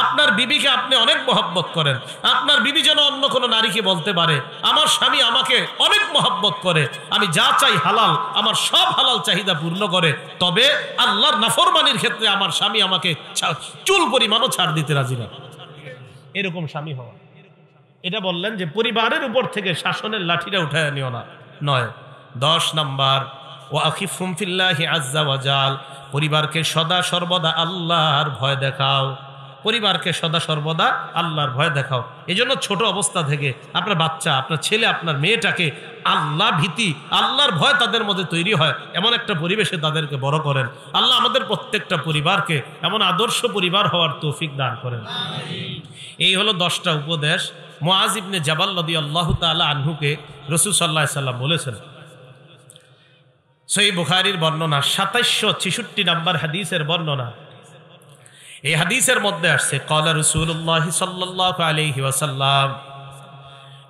আপনার বিবিকে আপনি অনেক মহব্বত করেন, আপনার বিবি যেন অন্য কোনো নারীকে বলতে পারে আমার স্বামী আমাকে অনেক মহব্বত করে, আমি যা চাই হালাল, আমার সব হালাল চাহিদা পূর্ণ করে, তবে আল্লাহর নাফরমানির ক্ষেত্রে আমার স্বামী আমাকে চুল পরিমাণও ছাড় দিতে রাজি না। এরকম স্বামী হওয়া, এটা বললেন যে পরিবারের উপর থেকে শাসনের লাঠিটা উঠায় নিও না। 9, 10 নাম্বার, ওয়াখিফহুম ফিল্লাহি আজ্জা ওয়া জাল, পরিবারকে সদা সর্বদা আল্লাহর ভয় দেখাও। পরিবারকে সদা সর্বদা আল্লাহর ভয় দেখাও। এই জন্য ছোট অবস্থা থেকে আপনার বাচ্চা, আপনার ছেলে, আপনার মেয়েটাকে আল্লাহ ভীতি, আল্লাহর ভয় তাদের মধ্যে তৈরি হয়, এমন একটা পরিবেশে তাদেরকে বড় করেন। আল্লাহ আমাদের প্রত্যেকটা পরিবারকে এমন আদর্শ পরিবার হওয়ার তৌফিক দান করেন। এই হলো 10টা উপদেশ। মুআজ ইবনে জাবাল রাদিয়াল্লাহু তাআলা আনহুকে রাসূল সাল্লাল্লাহু আলাইহি ওয়াসাল্লাম বলেছেন, সহিহ বুখারীর বর্ণনা, 2766 নাম্বার হাদিসের বর্ণনা। এই হাদিসের মধ্যে আসছে ক্বালা রাসূলুল্লাহ সাল্লাল্লাহু আলাইহি ওয়াসাল্লাম,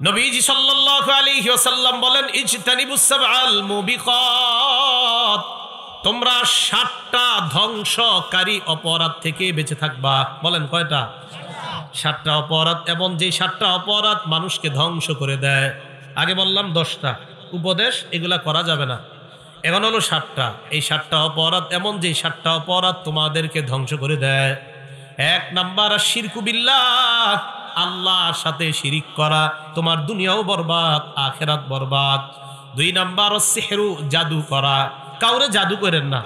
নবীজি সাল্লাল্লাহু আলাইহি ওয়াসাল্লাম বলেন, ইজতানিবুস সাবআল মুবিকাত, তোমরা 7টা ধ্বংসকারী অপরাধ থেকে বেঁচে থাকবা। বলেন কয়টা? 7টা অপরাধ, এবং যে 7টা অপরাধ মানুষকে ধ্বংস করে দেয়। আগে বললাম 10টা উপদেশ, এগুলা করা যাবে না। এখন হলো 7টা। এই 7টা অপরাধ এমন যে 7টা অপরাধ তোমাদেরকে ধ্বংস করে দেয়। 1 নাম্বার, শিরকু বিল্লাহ, আল্লাহর সাথে শিরিক করা, তোমার দুনিয়াও বরবাদ, আখিরাত বরবাদ। 2 নাম্বার, সিহরু, জাদু করা, কাউরে জাদু করেন না।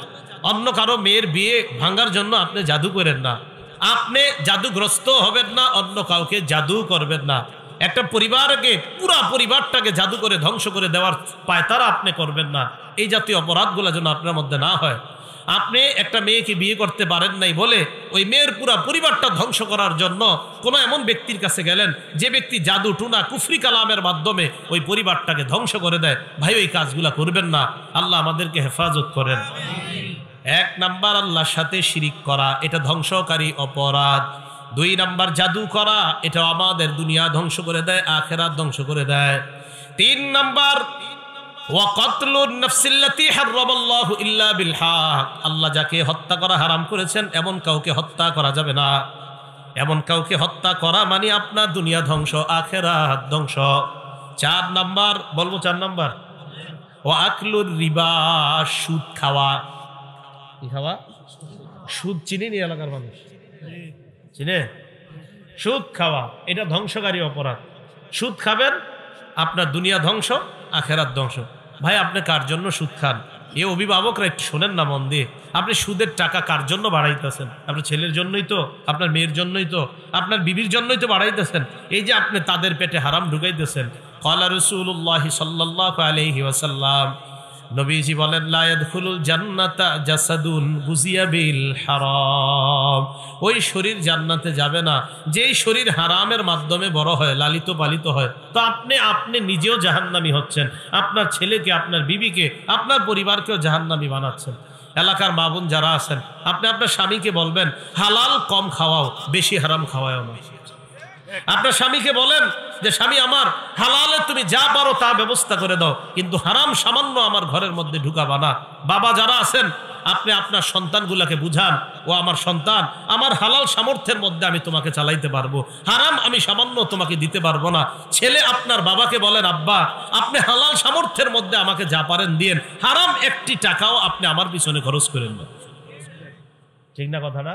অন্য কারো মেয়ের বিয়ে ভাঙার জন্য আপনি জাদু করেন না, আপনি জাদুগ্রস্ত হবেন না, অন্য কাউকে জাদু করবেন না। একটা পরিবারকে, পুরা পরিবারটাকে জাদু করে ধ্বংস করে দেওয়ার পায়তারা আপনি করবেন না। এই জাতীয় অপরাধগুলো যেন আপনার মধ্যে না হয়। আপনি একটা মেয়েকে বিয়ে করতে পারেন নাই বলে ওই মেয়ের পুরা পরিবারটা ধ্বংস করার জন্য কোনো এমন ব্যক্তির কাছে গেলেন যে ব্যক্তি জাদু টুনা কুফরি কালামের মাধ্যমে ওই পরিবারটাকে ধ্বংস করে দেয়। ভাই, ওই কাজগুলা করবেন না। আল্লাহ আমাদেরকে হেফাজত করেন। 1 নাম্বার, আল্লাহর সাথে শিরিক করা, এটা ধ্বংসকারী অপরাধ। 2 নাম্বার, জাদু করা, এটা আমাদের দুনিয়া ধ্বংস করে দেয়, আখিরাত ধ্বংস করে দেয়। 3 নাম্বার, ওয়াকাতলুন নাফসিল্লাতী হারামাল্লাহু ইল্লা বিল হক, আল্লাহ যাকে হত্যা করা হারাম করেছেন এমন কাউকে হত্যা করা যাবে না। এমন কাউকে হত্যা করা মানে আপনার দুনিয়া ধ্বংস, আখিরাত ধ্বংস। 4 নাম্বার, বলবো 4 নাম্বার, ওয়াকলুর রিবা, সুদ খাওয়া। কি খাওয়া? সুদ চিনি নি এলাকার মানুষ? চিনে? সুদ খাওয়া এটা ধ্বংসকারী অপরাধ। সুদ খাবেন, আপনার দুনিয়া ধ্বংস, আখেরাত ধ্বংস। ভাই, আপনি কার জন্য সুদ খান? এ অভিভাবকরা একটু শোনেন না মন দিয়ে। আপনি সুদের টাকা কার জন্য বাড়াইতেছেন? আপনার ছেলের জন্যই তো, আপনার মেয়ের জন্যই তো, আপনার বিবির জন্যই তো বাড়াইতেছেন। এই যে আপনি তাদের পেটে হারাম ঢুকাইতেছেন। ক্বালা রাসূলুল্লাহ সাল্লাল্লাহু আলাইহি ওয়াসাল্লাম, নবীজি বলেন, লা ইয়াদখুলুল জান্নাতা জাসাদুন গুজিয়া বিল হারাম, ওই শরীর জান্নাতে যাবে না যেই শরীর হারামের মাধ্যমে বড় হয়, লালিত পালিত হয়। তো আপনি নিজেও জাহান্নামী হচ্ছেন, আপনার ছেলেকে, আপনার বিবিকে, আপনার পরিবারকেও জাহান্নামী বানাচ্ছেন। এলাকার মা বোন যারা আছেন, আপনি আপনার স্বামীকে বলবেন হালাল কম খাওয়াও, বেশি হারাম খাওয়াও না। আপনার স্বামীকে বলেন যে স্বামী আমার, হালালে তুমি যা পারো তা ব্যবস্থা করে দাও, কিন্তু হারাম সামান্য আমার ঘরের মধ্যে ঢুকাবা না। বাবা যারা আছেন, আপনি আপনার সন্তানগুলোকে বুঝান, ও আমার সন্তান, আমার হালাল সামর্থ্যের মধ্যে আমি তোমাকে চালাইতে পারবো, হারাম আমি সামান্য তোমাকে দিতে পারবো না। ছেলে আপনার বাবাকে বলেন, আব্বা আপনি হালাল সামর্থ্যের মধ্যে আমাকে যা পারেন দিয়েন, হারাম একটি টাকাও আপনি আমার পিছনে খরচ করেন না। ঠিক না কথাটা?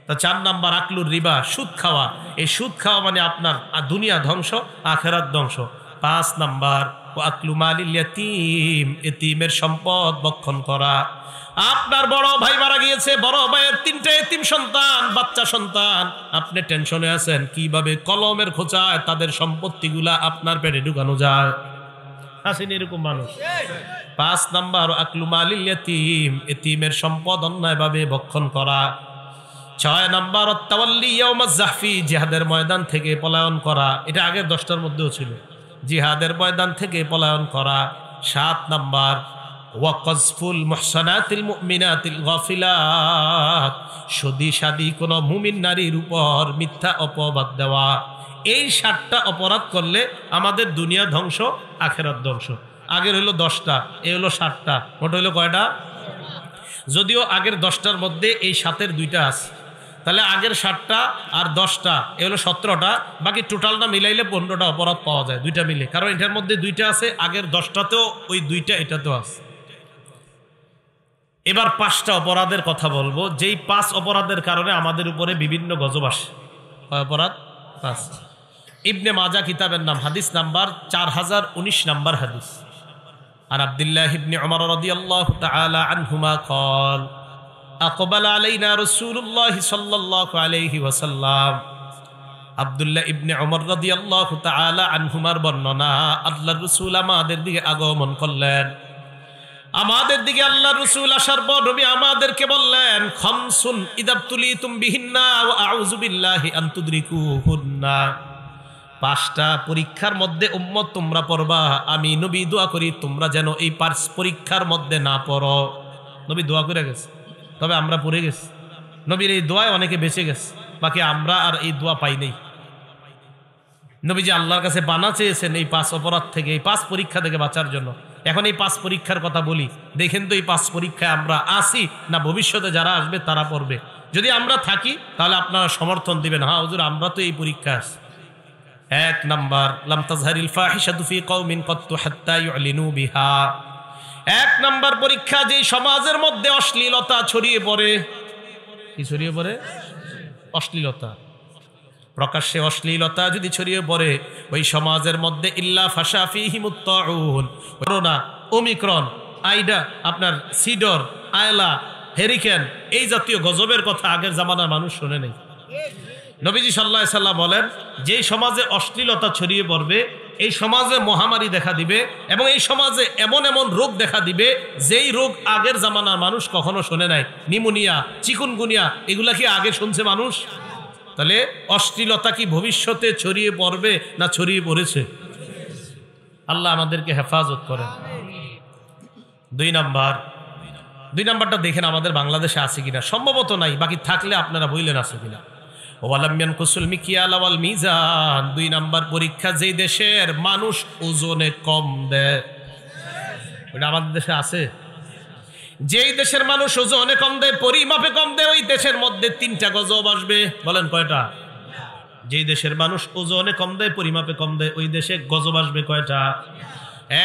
তা 4 নাম্বার আকলুর রিবা, সুদ খাওয়া। এই সুদ খাওয়া মানে আপনার দুনিয়া ধ্বংস, আখেরাত ধ্বংস। 5 নাম্বার আকলু মালিল ইয়াতীম, এতিমের সম্পদ ভক্ষণ করা। আপনার বড় ভাই মারা গিয়েছে, বড় ভাইয়ের 3টে এতিম সন্তান, বাচ্চা সন্তান, আপনি টেনশনে আছেন কিভাবে কলমের খোঁচায় তাদের সম্পত্তিগুলা আপনার পেটে ঢুকানো যায়। আসেন এরকম মানুষ। 5 নাম্বার আকলু মালিল ইয়াতীম, এতিমের সম্পদ অন্যায়ভাবে ভক্ষণ করা। 6 নাম্বার আত-তাওয়াল্লি ইয়াউমাজ জাহফি, জিহাদের ময়দান থেকে পলায়ন করা। এটা আগের 10টার মধ্যেও ছিল, জিহাদের ময়দান থেকে পলায়ন করা। 7 নাম্বার ওয়াকজফুল মুহসানাতিল মুমিনাতিল গাফিলাত, সদী কোন মুমিন নারীর উপর মিথ্যা অপবাদ দেওয়া। এই 7টা অপরাধ করলে আমাদের দুনিয়া ধ্বংস, আখেরাত ধ্বংস। আগের হলো 10টা, এ হলো 7টা, মোট হলো কয়টা? যদিও আগের 10টার মধ্যে এই 7-এর 2টা আছে, তাহলে আগের 7টা আর 10টা এ হলো 17টা, বাকি টোটালটা মিলাইলে 15টা অপরাধ পাওয়া যায়, 2টা মিলে। কারণ এটার মধ্যে 2টা আছে, আগের 10টাতেও ওই 2টা এটাতেও আছে। এবার 5টা অপরাধের কথা বলবো, যেই 5 অপরাধের কারণে আমাদের উপরে বিভিন্ন গজব আসে। অপরাধ 5। ইবনে মাজা কিতাবের নাম, হাদিস নাম্বার 4019 নাম্বার হাদিস। আর আব্দুল্লাহ ইবনে উমর রাদিয়াল্লাহু তাআলা আনহুমা قال اقبل علينا رسول الله صلى الله عليه وسلم। আব্দুল্লাহ ইবনে উমর রাদিয়াল্লাহু তাআলা আনহুমার বর্ণনা, আল্লাহর রাসূল আমাদের দিকে আগমন করলেন। আমাদের দিকে আল্লাহর রাসূল আসার পর নবী আমাদেরকে বললেন, খামসুন ইদাবতুলিতুম বিহিন্না ওয়া আউযু বিল্লাহি আন তুদরিকুহুন্না। 5টা পরীক্ষার মধ্যে উম্মত তোমরা পড়বা, আমি নবী দোয়া করি তোমরা যেন এই পরীক্ষার মধ্যে না পড়ো। নবী দোয়া করে গেছে, তবে আমরা পড়ে গেছি। নবীর এই দোয়ায় অনেকে বেঁচে গেছে, বাকি আমরা আর এই দোয়া পাই নাই। নবীজি আল্লাহর কাছে বানা চেয়েছেন এই 5 অপরাধ থেকে, এই 5 পরীক্ষা থেকে বাঁচার জন্য। এখন এই 5 পরীক্ষার কথা বলি, দেখেন তো এই 5 পরীক্ষায় আমরা আসি না ভবিষ্যতে যারা আসবে তারা পড়বে। যদি আমরা থাকি তাহলে আপনারা সমর্থন দিবেন, হ্যাঁ হুজুর আমরা তো এই পরীক্ষা আসি। 1 নাম্বার লাম তাজহারিল ফাহিশাতু ফি কওমিন কাত্তু হাত্তা ইউলিনু বিহা। 1 নাম্বার পরীক্ষা, যে সমাজের মধ্যে অশ্লীলতা ছড়িয়ে পড়ে। কি ছড়িয়ে পড়ে? অশ্লীলতা, প্রকাশ্যে অশ্লীলতা যদি ছড়িয়ে পড়ে ওই সমাজের মধ্যে, ইল্লা ফাশা ফীহিমুত তাউন, করোনা, ওমিক্রন, আইডা, আপনার সিডর, আয়লা, হেরিকেন, এই জাতীয় গজবের কথা আগের জামানার মানুষ শুনে নেই। নবীজি সাল্লাল্লাহু আলাইহি সাল্লাম বলেন, যেই সমাজে অশ্লীলতা ছড়িয়ে পড়বে এই সমাজে মহামারী দেখা দিবে, এবং এই সমাজে এমন এমন রোগ দেখা দিবে যেই রোগ আগের জামানার মানুষ কখনো শোনে নাই। নিউমোনিয়া, চিকুনগুনিয়া, এগুলা কি আগে শুনছে মানুষ? তাহলে অশ্লীলতা কি ভবিষ্যতে ছড়িয়ে পড়বে না ছড়িয়ে পড়েছে? আল্লাহ আমাদেরকে হেফাজত করেন। 2 নাম্বারটা দেখেন আমাদের বাংলাদেশে আছে কিনা, সম্ভবত নাই, বাকি থাকলে আপনারা বললেন আছে কিনা। ওয়ালাম ইয়ানকুসুল মিকিয়াল ওয়াল মিজান, 2 নাম্বার পরীক্ষা, যেই দেশের মানুষ ওজনে কম দেয়। ওটা আমাদের দেশে আছে। যেই দেশের মানুষ ওজনে কম দেয়, পরিমাপে কম দেয়, ওই দেশের মধ্যে 3টা গজব আসবে। বলেন কয়টা? যেই দেশের মানুষ ওজনে কম দেয়, পরিমাপে কম দেয়, ওই দেশে গজব আসবে কয়টা?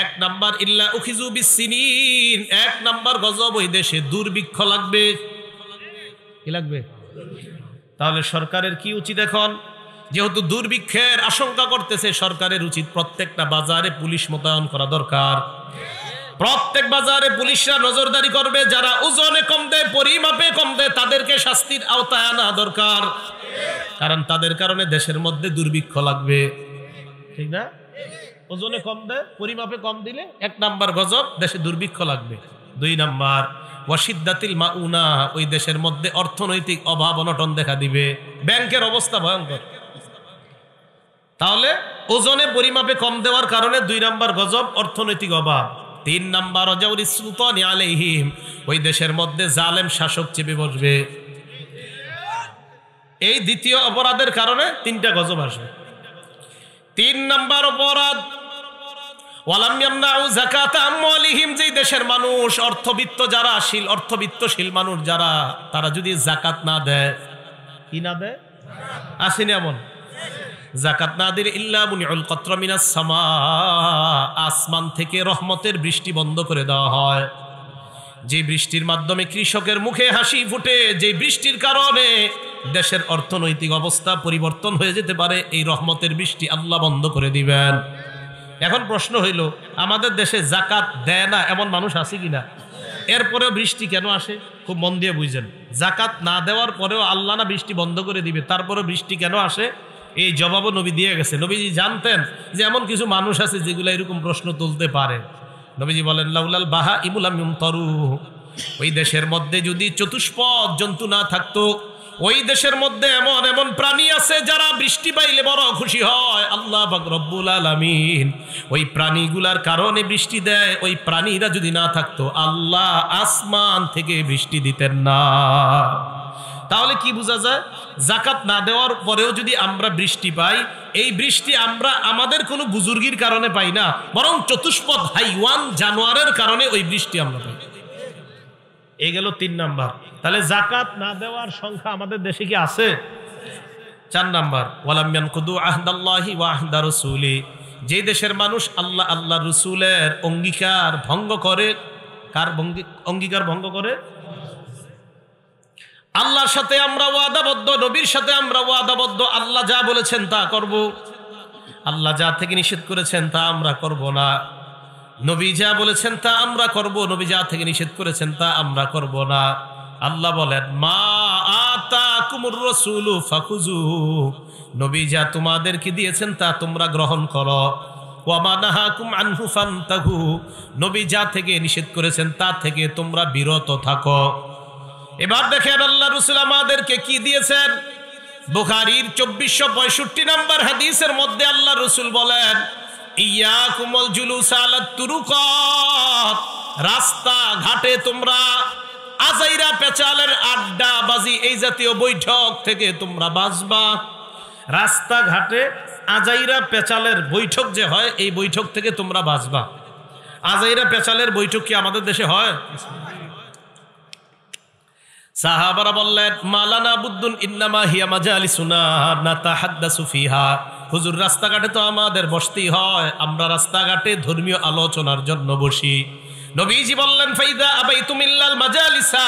1 নাম্বার ইল্লা উখিযু বিসসিনিন, 1 নাম্বার গজব, ওই দেশে দুর্ভিক্ষ লাগবে। কি লাগবে? তাহলে সরকারের কি উচিত এখন? যেহেতু দুর্ভিক্ষের আশঙ্কা করতেছে, সরকারের উচিত প্রত্যেকটা বাজারে পুলিশ মোতায়েন করা দরকার। প্রত্যেক বাজারে পুলিশরা নজরদারি করবে, যারা ওজনে কম দেয়, পরিমাপে কম দেয়, তাদেরকে শাস্তির আওতায় আনা দরকার। কারণ তাদের কারণে দেশের মধ্যে দুর্ভিক্ষ লাগবে, ঠিক না? ওজনে কম দেয়, পরিমাপে কম দিলে 1 নাম্বার গজব, দেশে দুর্ভিক্ষ লাগবে। 2 নাম্বার ওয়াশিদ্দাতিল মাউনা, ওই দেশের মধ্যে অর্থনৈতিক অভাব অনটন দেখা দিবে, ব্যাংকের অবস্থা ভয়ঙ্কর। তাহলে ওজনে পরিমাপে কম দেওয়ার কারণে 2 নাম্বার গজব, অর্থনৈতিক অভাব। 3 নাম্বার ওয়াজাউরিস সুলতানি আলাইহিম, ওই দেশের মধ্যে জালেম শাসক চেপে বসবে। এই দ্বিতীয় অপরাধের কারণে 3টা গজব আসবে। 3 নাম্বার অপরাধ ওয়ালাম ইয়ামনাউ যাকাতা আমওয়ালিহিম, যে দেশের মানুষ অর্থবিত্তশীল মানুষ যারা, তারা যদি যাকাত না দেয়, কি না দেয়, আসেনি এমন যাকাত না দিলে ইল্লা মুনিউল কতরা মিনাস সামা, আসমান থেকে রহমতের বৃষ্টি বন্ধ করে দেওয়া হয়। যে বৃষ্টির মাধ্যমে কৃষকের মুখে হাসি ফুটে, যে বৃষ্টির কারণে দেশের অর্থনৈতিক অবস্থা পরিবর্তন হয়ে যেতে পারে, এই রহমতের বৃষ্টি আল্লাহ বন্ধ করে দিবেন। এখন প্রশ্ন হইল, আমাদের দেশে যাকাত দেয় না এমন মানুষ আছে কিনা? এরপরেও বৃষ্টি কেন আসে? খুব মন দিয়ে বুঝছেন, যাকাত না দেওয়ার পরেও আল্লাহ না বৃষ্টি বন্ধ করে দিবে, তারপরেও বৃষ্টি কেন আসে? এই জবাবও নবী দিয়ে গেছে। নবীজি জানতেন যে এমন কিছু মানুষ আছে যেগুলো এরকম প্রশ্ন তুলতে পারে। নবীজি বলেন, লাউলাল বাহা ইমুলাম ইউমতারু, ওই দেশের মধ্যে যদি চতুষ্পদ জন্তু না থাকতো, ওই দেশের মধ্যে এমন এমন প্রাণী আছে যারা বৃষ্টি পাইলে বড় খুশি হয়, আল্লাহ পাক রব্বুল আলামিন ওই প্রাণীগুলার কারণে বৃষ্টি দেয়। ওই প্রাণীরা যদি না থাকতো, আল্লাহ আসমান থেকে বৃষ্টি দিতেন না। তাহলে কি বোঝা যায়? যাকাত না দেওয়ার পরেও যদি আমরা বৃষ্টি পাই, এই বৃষ্টি আমরা আমাদের কোনো বুজুর্গির কারণে পাই না, বরং চতুষ্পদ হাইওয়ান জানোয়ারের কারণে ওই বৃষ্টি আমরা পাই। এই গেল 3 নাম্বার। তাহলে যাকাত না দেওয়ার সংখ্যা আমাদের দেশে কি আছে? 4 নাম্বার, ওয়ালাম ইয়ানকুদু আহদাল্লাহি ওয়া আহদা রাসূলি, যে দেশের মানুষ আল্লাহ রাসূলের অঙ্গীকার ভঙ্গ করে। কার অঙ্গীকার ভঙ্গ করে? আল্লাহর সাথে আমরা ওয়াদাবদ্ধ, নবীর সাথে আমরা ওয়াদাবদ্ধ, আল্লাহ যা বলেছেন তা করব, আল্লাহ যা থেকে নিষেধ করেছেন তা আমরা করব না। নবী যা বলেছেন তা আমরা করব, নবী যা থেকে নিষেধ করেছেন তা আমরা করব না। আল্লাহ বলেন, মা আতাকুমুর রাসূলু ফাখুযু, নবী যা তোমাদেরকে দিয়েছেন তা তোমরা গ্রহণ করো। ওয়া মা নাহাকুম আনহু ফান্তাহু, নবী যা থেকে নিষেধ করেছেন তা থেকে তোমরা বিরত থাকো। এবার দেখেন আল্লাহ রাসূল আমাদেরকে কি দিয়েছেন। বুখারীর 2465 নম্বর হাদিসের মধ্যে আল্লাহ রাসূল বলেন, ইয়াকুমুল জুলুস আলাত তুরুকাত, রাস্তা ঘাটে তোমরা আজাইরা পেচালের আড্ডা বাজি এই জাতীয় বৈঠক থেকে তোমরা বাঁচবা। রাস্তা ঘাটে আজাইরা পেচালের বৈঠক যে হয়, এই বৈঠক থেকে তোমরা বাঁচবা। আজাইরা পেচালের বৈঠক কি আমাদের দেশে হয়? সাহাবারা বললেন, মালানা বুদ্দুন ইন্নামা হিয়া মাজালিসুনা নাতাহাদ্দাসু ফিহা, হুজুর রাস্তাঘাটে তো আমাদের বসতেই হয়, আমরা রাস্তাঘাটে ধর্মীয় আলোচনার জন্য বসি। নবীজি বললেন, ফাইদা আবাইতুম ইল্লাল মাজালিসা,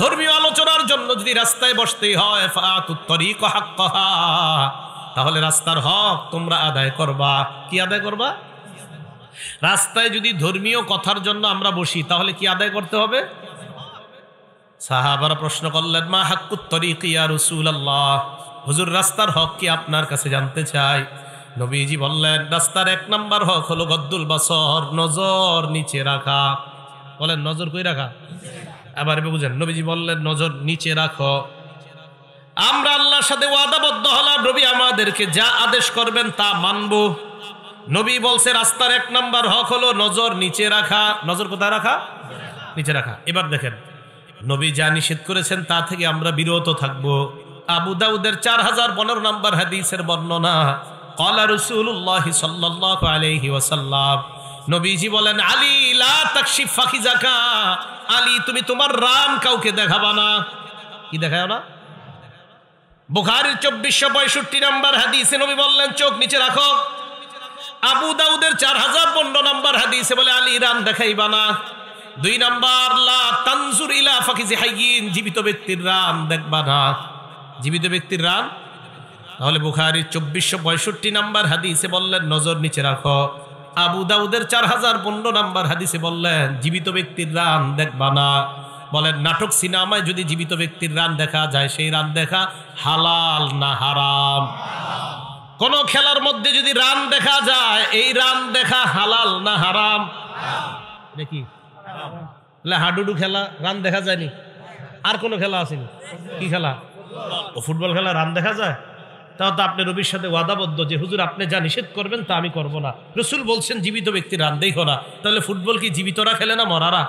ধর্মীয় আলোচনার জন্য যদি রাস্তায় বসতেই হয়, ফাআতুত তরিক হাক্কাহা, তাহলে রাস্তার হক তোমরা আদায় করবা। কি আদায় করবা? রাস্তায় যদি ধর্মীয় কথার জন্য আমরা বসি, তাহলে কি আদায় করতে হবে? সাহাবারা প্রশ্ন করলেন, মা হাক্কুত তরিক ইয়া রাসূলুল্লাহ, হুজুর রাস্তার হক কি আপনার কাছে জানতে চাই। নবীজি বললেন, রাস্তার 1 নাম্বার হক হলো গদ্দুল বাসর, নজর নিচে রাখা। বলেন, নজর কই রাখা? আবার বুঝেন, নবীজি বললেন নজর নিচে রাখো। আমরা আল্লাহর সাথে ওয়াদাবদ্ধ হলাম, নবী আমাদেরকে যা আদেশ করবেন তা মানব। নবী বলছে রাস্তার 1 নাম্বার হক হলো নজর নিচে রাখা। নজর কোথায় রাখা? নিচে রাখা। এবার দেখেন, নবী যা নিষেধ করেছেন তা থেকে আমরা বিরত থাকব। আবু দাউদের 4015 নম্বর হাদিসের বর্ণনা, ক্বালা রাসূলুল্লাহ সাল্লাল্লাহু আলাইহি ওয়াসাল্লাম, নবীজি বলেন, আলী লা তাকশিফ ফাখিজাকা, আলী তুমি তোমার রান কাউকে দেখাবা না। কি দেখাও না? বুখারীর 2465 নম্বর হাদিসে নবী বললেন, চোখ নিচে রাখো। আবু দাউদের 4015 নম্বর হাদিসে বলে, আলী রান দেখাইবা না। 2 নাম্বার, লা তানজুর ইলা ফাকিজি হাইয়িন, জীবিত ব্যক্তির রান দেখবা না। জীবিত ব্যক্তির রান। তাহলে বুখারীর 2465 নাম্বার হাদিসে বললেন নজর নিচে রাখো। আবু দাউদের 4015 নাম্বার হাদিসে বললেন জীবিত ব্যক্তির রান দেখবা না। বলেন, নাটক সিনেমায় যদি জীবিত ব্যক্তির রান দেখা যায়, সেই রান দেখা হালাল না হারাম? কোন খেলার মধ্যে যদি রান দেখা যায়, এই রান দেখা হালাল না হারাম? দেখি হাডুডু খেলা রান দেখা যায়নি? আর কোন খেলা আসেনি? কি খেলা? ও ফুটবল খেলা রান দেখা যায়? তাও তো আপনি নবীর সাথে ওয়াদাবদ্ধ যে হুজুর আপনি যা নিষেধ করবেন তা আমি করব না। রাসূল বলছেন জীবিত ব্যক্তি রান দেখো না, তাহলে ফুটবল কি জীবিতরা খেলে না মরারা?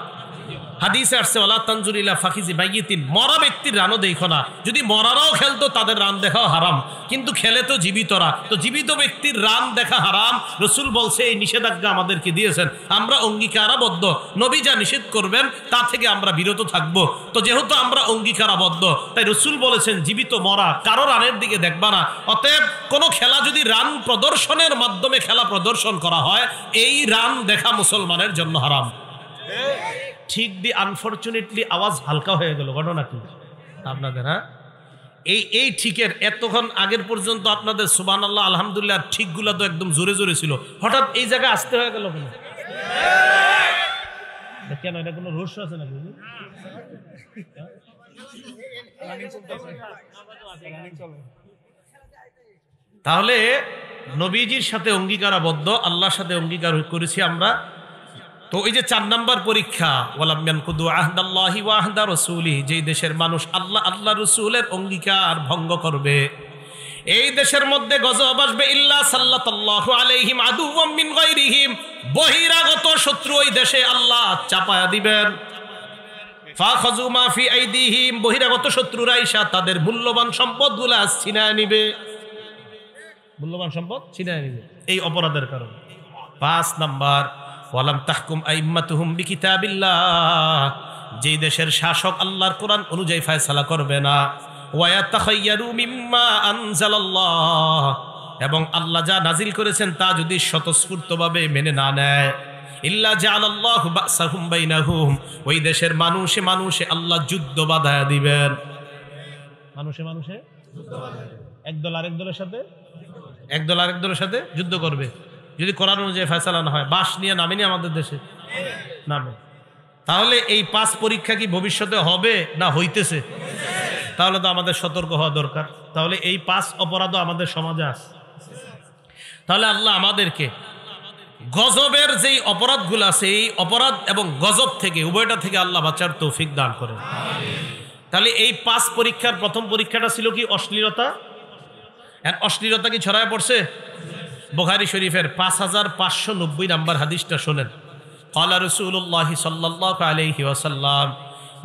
হাদিসে আসছে ওয়ালা তানজুর ইলা ফাকিজি মাইয়িতিন, মরা ব্যক্তির রানও দেখো না। যদি মরারাও খেলতো তাদের রান দেখাও হারাম, কিন্তু খেলে তো জীবিতরা, তো জীবিত ব্যক্তির রান দেখা হারাম। রাসূল বলছে এই নিষেধাজ্ঞা আমাদেরকে দিয়েছেন, আমরা অঙ্গীকারাবদ্ধ, নবী যা নিষেধ করবেন তা থেকে আমরা বিরত থাকব। তো যেহেতু আমরা অঙ্গীকারাবদ্ধ, তাই রাসূল বলেছেন জীবিত মরা কারো রানের দিকে দেখবা না। অতএব কোনো খেলা যদি রান প্রদর্শনের মাধ্যমে খেলা প্রদর্শন করা হয়, এই রান দেখা মুসলমানের জন্য হারাম। ঠিক দি আনফরচুনেটলি আওয়াজ হালকা হয়ে গেল, ঘটনা কি আপনাদের? হ্যাঁ, এই ঠিকের এতক্ষণ আগের পর্যন্ত আপনাদের সুবহানাল্লাহ আলহামদুলিল্লাহ ঠিকগুলা তো একদম জোরে জোরে ছিল, হঠাৎ এই জায়গায় আসতে হয়ে গেল কেন? কেন, এটা কোনো রহস্য আছে নাকি? তাহলে নবীজির সাথে অঙ্গীকারাবদ্ধ, আল্লাহর সাথে অঙ্গীকার করেছি আমরা। তো এই যে 4 নম্বর পরীক্ষা, ওয়ালাম ইয়ানকুদু আহদাল্লাহি ওয়া আহদা রাসূলি, যেই দেশের মানুষ আল্লাহ রাসূলের অঙ্গীকার ভঙ্গ করবে, এই দেশের মধ্যে গজব আসবে। ইল্লা সাল্লাল্লাহু আলাইহিম আদুওয়াম মিন গায়রিহিম, বহিরাগত শত্রু ওই দেশে আল্লাহ চাপায়া দিবেন। ফাখাযু মা ফি আইদিহিম, বহিরাগত শত্রুরা এসে তাদের মূল্যবান সম্পদগুলো ছিনায় নিবে, মূল্যবান সম্পদ ছিনায় নিবে এই অপরাধের কারণে। 5 নাম্বার, ওয়ালাম তাহকুম আইম্মাতুহুম বিকিতাবিল্লাহ, যেই দেশের শাসক আল্লাহর কোরআন অনুযায়ী ফয়সালা করবে না। ওয়া ইয়াতাখায়্যারু মিম্মা আনজালাল্লাহ, এবং আল্লাহ যা নাজিল করেছেন তা যদি স্বতঃস্ফূর্তভাবে মেনে না নেয়। ইল্লা জাআলাল্লাহু বাসাহুম বাইনাহুম, ওই দেশের মানুষে মানুষে আল্লাহ যুদ্ধ বাঁধায়া দিবেন। মানুষে মানুষে একদল আরেক দলের সাথে যুদ্ধ করবে যদি কোরআন অনুযায়ী ফয়সালা না হয়। বাস নিয়ে নামেনি আমাদের দেশে, নামে। তাহলে এই 5 পরীক্ষা কি ভবিষ্যতে হবে না হইতেছে? তাহলে তো আমাদের সতর্ক হওয়া দরকার। তাহলে এই 5 অপরাধও আমাদের সমাজে আছে। তাহলে আল্লাহ আমাদেরকে গজবের যেই অপরাধগুলো আছে, এই অপরাধ এবং গজব থেকে, উভয়টা থেকে আল্লাহ বাঁচার তৌফিক দান করেন। তাহলে এই 5 পরীক্ষার প্রথম পরীক্ষাটা ছিল কি? অশ্লীলতা। অশ্লীলতা কি ছড়ায় পড়ছে? বুখারী শরীফের 5590 নাম্বার হাদিসটা শোনেন। ক্বালা রাসূলুল্লাহ সাল্লাল্লাহু আলাইহি ওয়াসাল্লাম,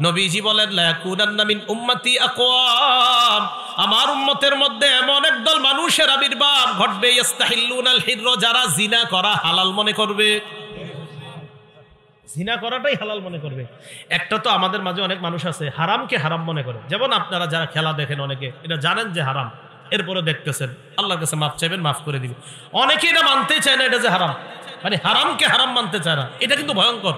নবীজি বলেন, লা ইয়াকুনান্না মিন উম্মতি আকওয়াম, আমার উম্মতের মধ্যে এমন একদল মানুষের আবির্ভাব ঘটবে, ইস্তাহিল্লুনাল হিররা, যারা জিনা করা হালাল মনে করবে, জিনা করাটাই হালাল মনে করবে। একটা তো আমাদের মাঝে অনেক মানুষ আছে হারামকে হারাম মনে করে। যেমন আপনারা যারা খেলা দেখেন, অনেকে এটা জানেন যে হারাম, এরপরে দেখতেছেন, আল্লাহর কাছে মাফ চাইবেন, মাফ করে দিবে। অনেকে এটা মানতেই চায় না, এটা যে হারাম, মানে হারামকে হারাম মানতে চায় না। এটা কিন্তু ভয়ঙ্কর।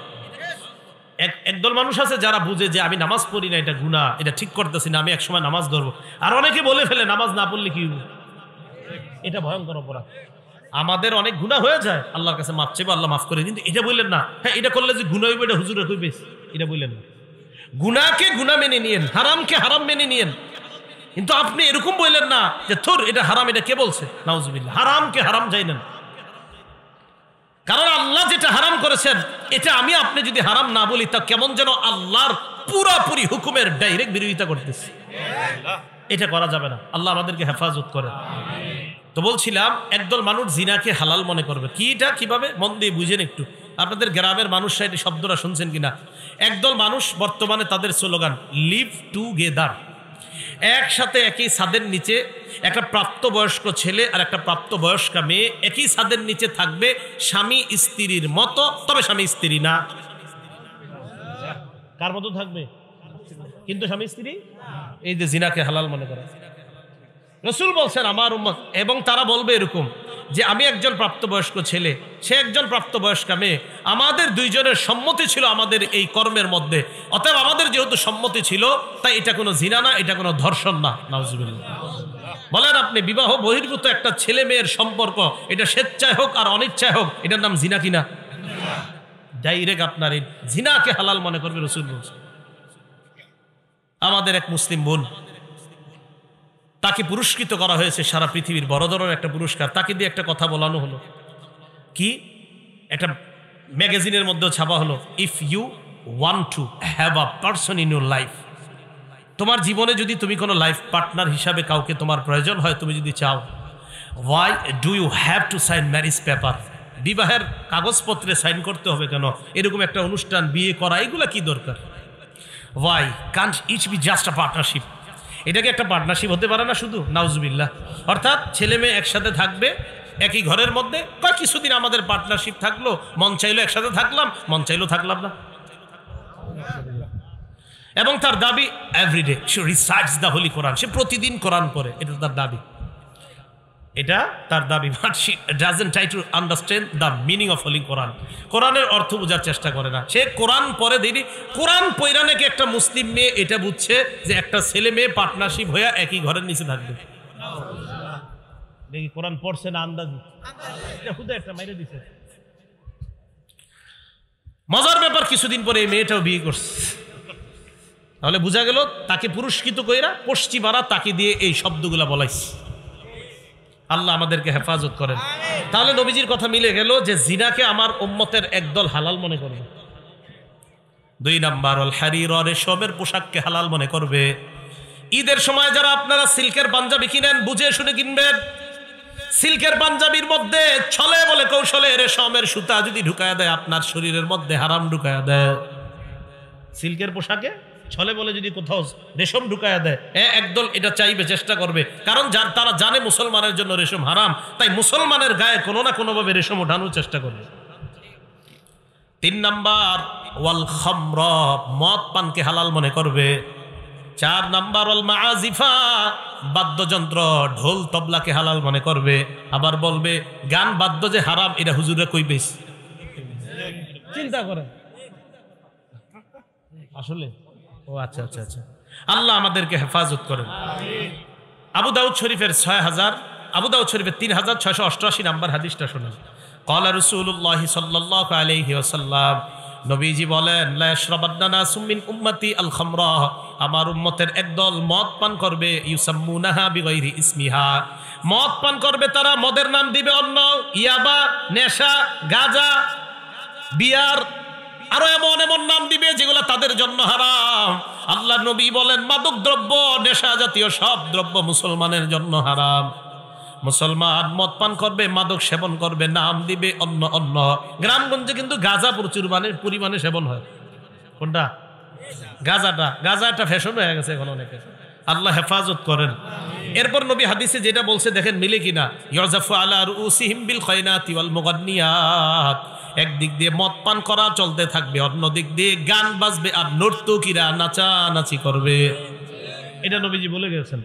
একদল মানুষ আছে যারা বুঝে যে আমি নামাজ পড়ি না, এটা গুনাহ, এটা ঠিক করতেছি না, আমি একসময় নামাজ ধরবো। আর অনেকে বলে ফেলে নামাজ না পড়লে কি হবে, এটা ভয়ঙ্কর অপরাধ। আমাদের অনেক গুনাহ হয়ে যায়, আল্লাহর কাছে মাফ চাইবো, আল্লাহ মাফ করে, কিন্তু এটা বললেন না হ্যাঁ এটা করলে যে গুনাহ হইবে, এটা হুজুরে কইবে, এটা বললেন না। গুনাহকে গুনাহ মেনে নিয়েন, হারামকে হারাম মেনে নিয়েন, কিন্তু আপনি এরকম বললেন না যে থুর এটা হারাম, এটা কে বলছে? নাউজুবিল্লাহ। হারামকে হারাম জানেন, কারণ আল্লাহ যেটা হারাম করেছেন এটা আমি আপনি যদি হারাম না বলি, তা কেমন যেন আল্লাহর পুরাপুরি হুকুমের ডাইরেক্ট বিরোধিতা করতেছে। এটা করা যাবে না। আল্লাহ আমাদেরকে হেফাজত করেন। তো বলছিলাম, একদল মানুষ জিনাকে হালাল মনে করবে। কি এটা কিভাবে? মন দিয়ে বুঝেন একটু। আপনাদের গ্রামের মানুষরা এই শব্দটা শুনছেন কিনা? একদল মানুষ বর্তমানে তাদের স্লোগান লিভ টুগেদার, একসাথে একই ছাদের নিচে একটা প্রাপ্তবয়স্ক ছেলে আর একটা প্রাপ্তবয়স্কা মেয়ে একই ছাদের নিচে থাকবে, স্বামী স্ত্রীর মতো, তবে স্বামী স্ত্রী না। কার মতো থাকবে? কিন্তু স্বামী স্ত্রী। এই যে জিনাকে হালাল মনে করে রাসূল বলছেন আমার উম্মত, এবং তারা বলবে এরকম যে আমি একজন প্রাপ্তবয়স্ক ছেলে, সে একজন প্রাপ্তবয়স্কা মেয়ে, আমাদের দুইজনের সম্মতি ছিল আমাদের এই কর্মের মধ্যে, অতএব আমাদের যেহেতু সম্মতি ছিল তাই এটা কোনো জিনা না, এটা কোনো ধর্ষণ না। নাউজুবিল্লাহ। বলেন আপনি বিবাহ বহির্ভূত একটা ছেলে মেয়ের সম্পর্ক, এটা স্বেচ্ছায় হোক আর অনিচ্ছায় হোক, এটার নাম জিনা কিনা? ডাইরেক্ট আপনার এই জিনাকে হালাল মনে করবে রাসূল বলছেন। আমাদের এক মুসলিম বোন, তাকে পুরস্কৃত করা হয়েছে সারা পৃথিবীর বড় ধরনের একটা পুরস্কার। তাকে দিয়ে একটা কথা বলানো হলো, কি একটা ম্যাগাজিনের মধ্যে ছাপা হলো, if you want to have a person in your life, তোমার জীবনে যদি তুমি কোনো লাইফ পার্টনার হিসাবে কাউকে তোমার প্রয়োজন হয়, তুমি যদি চাও, why do you have to sign marriage paper, বিবাহের কাগজপত্রে সাইন করতে হবে কেন? এরকম একটা অনুষ্ঠান, বিয়ে করা, এগুলা কি দরকার? Y Kant it be just a partnership? এটাকে একটা পার্টনারশিপ হতে পারে না শুধু? নাউজুবিল্লাহ। অর্থাৎ ছেলে মেয়ে একসাথে থাকবে একই ঘরের মধ্যে, বা কিছুদিন আমাদের পার্টনারশিপ থাকলো, মন চাইলো একসাথে থাকলাম, মন চাইলো থাকলাম না। এবং তার দাবি এভরিডে সে রিসাইটস দ্য হোলি কোরআন, সে প্রতিদিন কোরআন পড়ে, এটা তার দাবি, এটা তার দাবি। But she doesn't try to understand the meaning of holy Quran. কোরআনের অর্থ বোঝার চেষ্টা করে না সে। কোরআন পড়ে দিদি, কোরআন পড়া নাকি একটা মুসলিম মেয়ে এটা বুঝছে যে একটা ছেলে মেয়ে পার্টনারশিপ হয়ে একই ঘরের নিচে থাকবে। দেখি কোরআন পড়ছে না আন্দাজি, একটা মাইরে দিছে। মজার ব্যাপার, কিছুদিন পরে এই মেয়েটাও বিয়ে করছে। তাহলে বোঝা গেল তাকে পুরস্কৃত কইরা পশ্চিমারা তাকে দিয়ে এই শব্দগুলা বলাইছে। আল্লাহ আমাদেরকে হেফাজত করেন। তাহলে নবীজির কথা মিলে গেল যে জিনাকে আমার উম্মতের একদল হালাল মনে করবে। 2 নাম্বার, আল হারির, রেশমের পোশাককে হালাল মনে করবে। ঈদের সময় যারা আপনারা সিল্কের পাঞ্জাবি কিনেন বুঝে শুনে কিনবেন। সিল্কের পাঞ্জাবির মধ্যে ছলে বলে কৌশলে রেশমের সুতা যদি ঢুকায়া দেয় আপনার শরীরের মধ্যে হারাম ঢুকায়া দেয়। সিল্কের পোশাকে ছলে বলে যদি কোথাও রেশম ঢুকায়া দেয়, একদল এটা চাইবে, চেষ্টা করবে, কারণ তারা জানে মুসলমানের জন্য রেশম হারাম, তাই মুসলমানের গায়ে কোনো না কোনো ভাবে রেশম ওঠানোর চেষ্টা করবে। 3 নাম্বার, ওয়াল খামর, মদ পানকে হালাল মনে করবে। 4 নাম্বার, ওয়াল মাআজিফা, বাদ্যযন্ত্র ঢোল তবলাকে হালাল মনে করবে। আবার বলবে গান বাদ্য যে হারাম, এটা হুজুরে কই পেয়েছে? চিন্তা করেন আসলে। ও আচ্ছা আচ্ছা আচ্ছা, আল্লাহ আমাদেরকে হেফাজত করেন। আবু দাউদ শরীফের 3688 নাম্বার হাদিসটা শুনুন। ক্বালা রাসূলুল্লাহ সাল্লাল্লাহু আলাইহি ওয়াসাল্লাম, নবীজি বলেন, লা ইয়াশরাবান্না নাসুম মিন উম্মতি আল খামরা, আমার উম্মতের একদল মদ পান করবে, ইউসাম্মুনাহা বিগাইরি ইসমিহা, মদ পান করবে তারা, মদের নাম দিবে অন্য, ইয়াবা, নেশা, গাঁজা, বিয়ার, আরো এমন এমন নাম দিবে যেগুলো তাদের জন্য হারাম। আল্লাহ নবী বলেন মাদক দ্রব্য, নেশা জাতীয় সব দ্রব্য মুসলমানের জন্য হারাম। মুসলমান মদ পান করবে, মাদক সেবন করবে, নাম দিবে অন্য অন্য। গ্রামগঞ্জে কিন্তু গাঁজা প্রচুর পরিমাণে সেবন হয়। কোনটা? গাঁজাটা। গাঁজা একটা ফ্যাশন হয়ে গেছে এখন অনেকে। আল্লাহ হেফাজত করেন। এরপর নবী হাদিসে যেটা বলছে দেখেন মিলে কিনা, ইয়াজাফু আলা রুউসিহিম বিল খায়নাতি ওয়াল মুগান্নিয়াত, একদিক দিয়ে মদ পান করা চলতে থাকবে, অন্য দিক দিয়ে গান বাজবে আর নর্তকীরা নাচানাচি করবে। এটা নবীজি বলে গেছেন।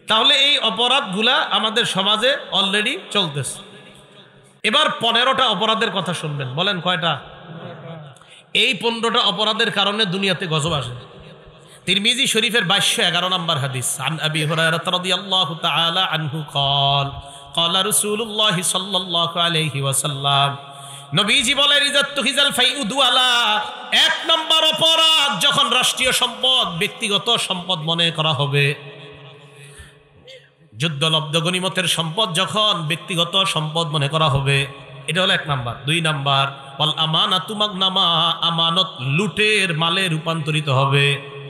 তাহলে এই অপরাধগুলা আমাদের সমাজে অলরেডি চলতেছে। এবার 15টা অপরাধের কথা শুনবেন। বলেন কয়টা? এই 15টা অপরাধের কারণে দুনিয়াতে গজব আসে। তিরমিজি শরীফের 2211 নম্বর হাদিস, আন আবি হুরায়রা রাদিয়াল্লাহু তাআলা আনহু قال قال رسول الله صلى الله عليه وسلم, নবীজি বলেন, ইযাতুহিজাল ফাইউদু আলা, 1 নম্বর অপরাধ যখন রাষ্ট্রীয় সম্পদ ব্যক্তিগত সম্পদ মনে করা হবে। যুদ্ধলব্ধ গনিমতের সম্পদ যখন ব্যক্তিগত সম্পদ মনে করা হবে, এটা হলো 1 নাম্বার। 2 নাম্বার, ওয়াল আমানাতু মাগনামা, আমানত লুটের মালে রূপান্তরিত হবে।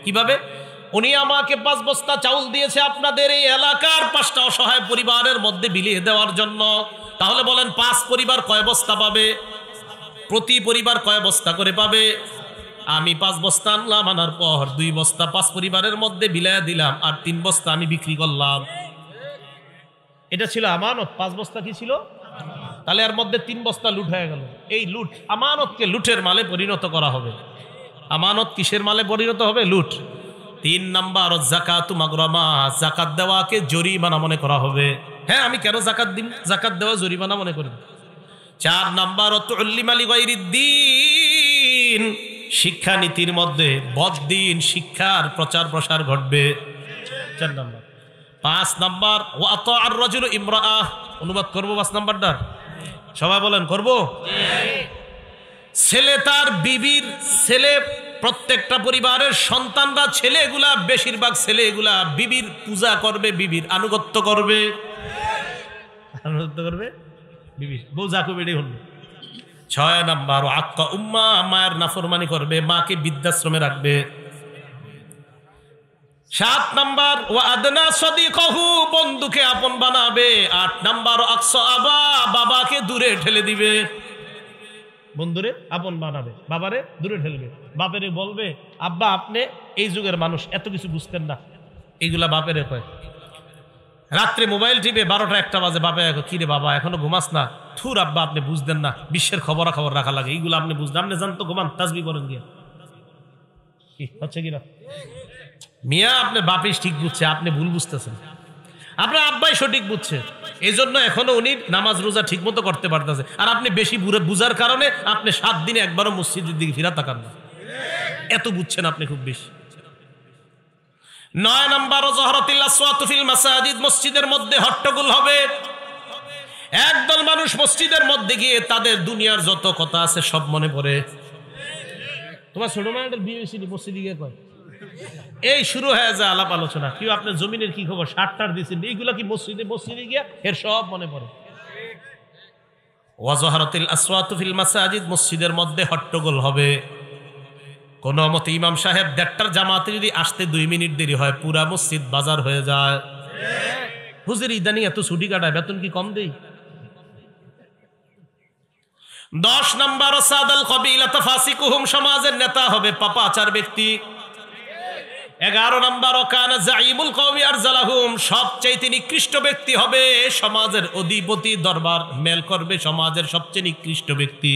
কিভাবে? উনি আমাকে 5 বস্তা চাউল দিয়েছে আপনাদের এই এলাকার 5টা অসহায় পরিবারের মধ্যে বিলিয়ে দেওয়ার জন্য। তাহলে বলেন 5 পরিবার কয় বস্তা পাবে? প্রতি পরিবার কয় বস্তা করে পাবে? আমি 5 বস্তা আনলাম, আনার পর 2 বস্তা 5 পরিবারের মধ্যে বিলাইয়া দিলাম, আর 3 বস্তা আমি বিক্রি করলাম। এটা ছিল আমানত। 5 বস্তা কি ছিল? তাহলে এর মধ্যে 3 বস্তা লুট হয়ে গেল। এই লুট, আমানতকে লুটের মালে পরিণত করা হবে। আমানত কিসের মালে পরিণত হবে? লুট। 3 নাম্বার, যাকাতু মাগরামা, যাকাত দেওয়াকে জরিমানা মনে করা হবে। হ্যাঁ, আমি কেন যাকাত দিন? যাকাত দেওয়া জরিমানা মনে করি। 4 নাম্বার, তুল্লিমা লিগাইরিদ্দিন, শিক্ষানীতির মধ্যে বদ্দিন শিক্ষার প্রচার প্রসার ঘটবে। 4 নাম্বার। 5 নাম্বার, ওয়াতা আর রাজুল ইমরাআহ, অনুবাদ করব 5 নাম্বারটা? সবাই বলেন করব? ছেলে তার বিবির, ছেলে প্রত্যেকটা পরিবারের সন্তানরা, ছেলেগুলা, বেশিরভাগ ছেলেগুলা বিবির পূজা করবে, বিবির আনুগত্য করবে। বিবির বউ যা করবে এটাই হল। 6 নাম্বার, আক্কা উম্মা, মায়ের নাফরমানি করবে, মাকে বৃদ্ধাশ্রমে রাখবে। 7 নাম্বার, ওয়া আদনা সাদিকাহু, বন্ধুকে আপন বানাবে। 8 নাম্বার, আকসা আবা, বাবাকে দূরে ঠেলে দিবে। বন্ধুরে আপন বানাবে, বাবারে দূরে ঠেলবে। বাপেরে বলবে আব্বা আপনি এই যুগের মানুষ, এত কিছু বুঝতেন না। এইগুলা বাপেরে কয়। রাত্রে মোবাইল টিপে 12টা 1টা বাজে বাপে কি রে বাবা এখনো ঘুমাস না? থুর আব্বা আপনি বুঝতেন না, বিশ্বের খবরাখবর রাখা লাগে, এইগুলো আপনি বুঝতেন, আপনি জানতো ঘুমান, তাসবিহ করেন গিয়া। কি হচ্ছে কিনা মিয়া? আপনার বাপই ঠিক বুঝছে, আপনি ভুল বুঝতেছেন। আপনার আব্বাই সঠিক বুঝছে, এই জন্য এখনো উনি নামাজ রোজা ঠিক মতো করতে পারতেছে। আর আপনি বেশি বুঝার কারণে আপনি 7 দিনে একবারও মসজিদের দিকে ফিরা তাকান না, এত বুঝছেন আপনি খুব বেশি। 9 নম্বর ওয়াজহারাতিল আসওয়াতু ফিল মাসাজিদ, মসজিদের মধ্যে হট্টগোল হবে। একদল মানুষ মসজিদের মধ্যে গিয়ে তাদের দুনিয়ার যত কথা আছে সব মনে পড়ে। তোমার ছোট মায়ের বিয়ে হয়েছিল মসজিদে গিয়ে কয়, এই শুরু হয়ে যায় আলাপ আলোচনা, কি আপনার জমিনের কি খবর, 60টার দিয়েছেন, এইগুলা কি মসজিদে গিয়া এর সব মনে পড়ে। ওয়াজহারাতিল আসওয়াতু ফিল মাসাজিদ, মসজিদের মধ্যে হট্টগোল হবে। কোন মতে ইমাম সাহেব 1:30টার জামাতে যদি আসতে 2 মিনিট দেরি হয়, পুরা মসজিদ বাজার হয়ে যায়। হুজুর ইদানি এত ছুটি কাটায়, বেতন কি কম দেই? 10 নম্বর সাদাল কবিলাতা ফাসিকুহুম, সমাজের নেতা হবে পাপাচার ব্যক্তি। 11 নম্বর কানা জাইমুল কওমি আরজালাহুম, সবচেয়ে নিকৃষ্ট ব্যক্তি হবে সমাজের অধিপতি, দরবার মেল করবে সমাজের সবচেয়ে নিকৃষ্ট ব্যক্তি।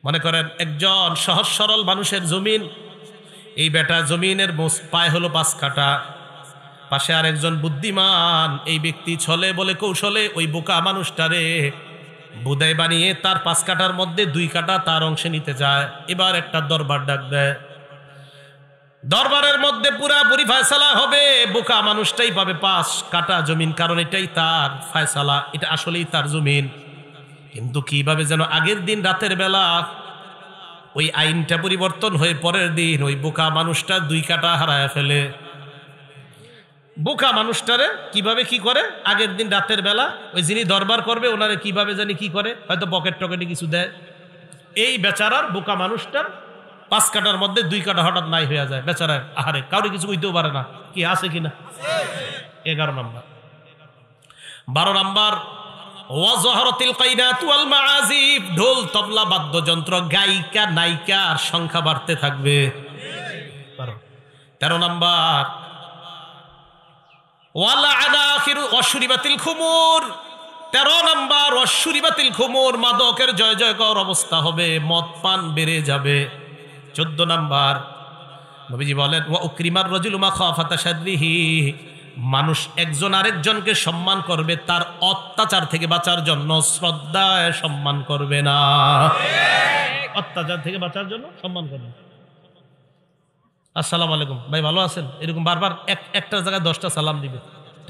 মনে করেন একজন সহজ সরল মানুষের জমিন, এই বেটা জমিনের পায় হলো 5 কাঠা, পাশে আর একজন বুদ্ধিমান, এই ব্যক্তি ছলে বলে কৌশলে ওই বোকা মানুষটারে বুদাই বানিয়ে তার 5 কাঠার মধ্যে 2 কাঠা তার অংশে নিতে যায়। এবার একটা দরবার ডাক দেয়, দরবারের মধ্যে পুরাপুরি ফয়সালা হবে, বোকা মানুষটাই পাবে 5 কাঠা জমিন, কারণ এটাই তার ফয়সালা, এটা আসলেই তার জমিন। কিন্তু কিভাবে যেন আগের দিন রাতের বেলা ওই আইনটা পরিবর্তন হয়ে পরের দিন ওই বোকা মানুষটা 2 কাঠা হারায় ফেলে। বোকা মানুষটারে কিভাবে কি করে, আগের দিন রাতের বেলা ওই যিনি দরবার করবে ওনারে কিভাবে জানি কি করে, হয়তো পকেট টকেটে কিছু দেয়। এই বেচারার বোকা মানুষটার 5 কাঠার মধ্যে 2 কাঠা হঠাৎ নাই হয়ে যায়, বেচারা আহারে কাউরে কিছু কইতেও পারে না, কি আছে কিনা। 11 নম্বর। 12 নম্বর ওয়াজহারাতিল কাইনাতু ওয়াল মাআজিফ, ঢোল তবলা বাদ্যযন্ত্র গায়িকা নায়িকার সংখ্যা বাড়তে থাকবে। 13 নম্বর ওয়ালাআনা আখিরু ওয়াশুরিবাতিল খুমুর, 13 নম্বর ওয়াশুরিবাতিল খুমুর, মাদকের জয় জয়কার অবস্থা হবে, মদ পান বেড়ে যাবে। 14 নম্বর নবীজি বলেন ওয়া উকরিমার রাজুলু মাখাফাতা শাররিহি, মানুষ একজন আরেকজনকে সম্মান করবে তার অত্যাচার থেকে বাঁচার জন্য, শ্রদ্ধায় সম্মান করবে না, অত্যাচার থেকে বাঁচার জন্য সম্মান করবে। আসসালামু আলাইকুম ভাই, ভালো আছেন, এরকম বারবার একটা জায়গায় 10টা সালাম দিবে,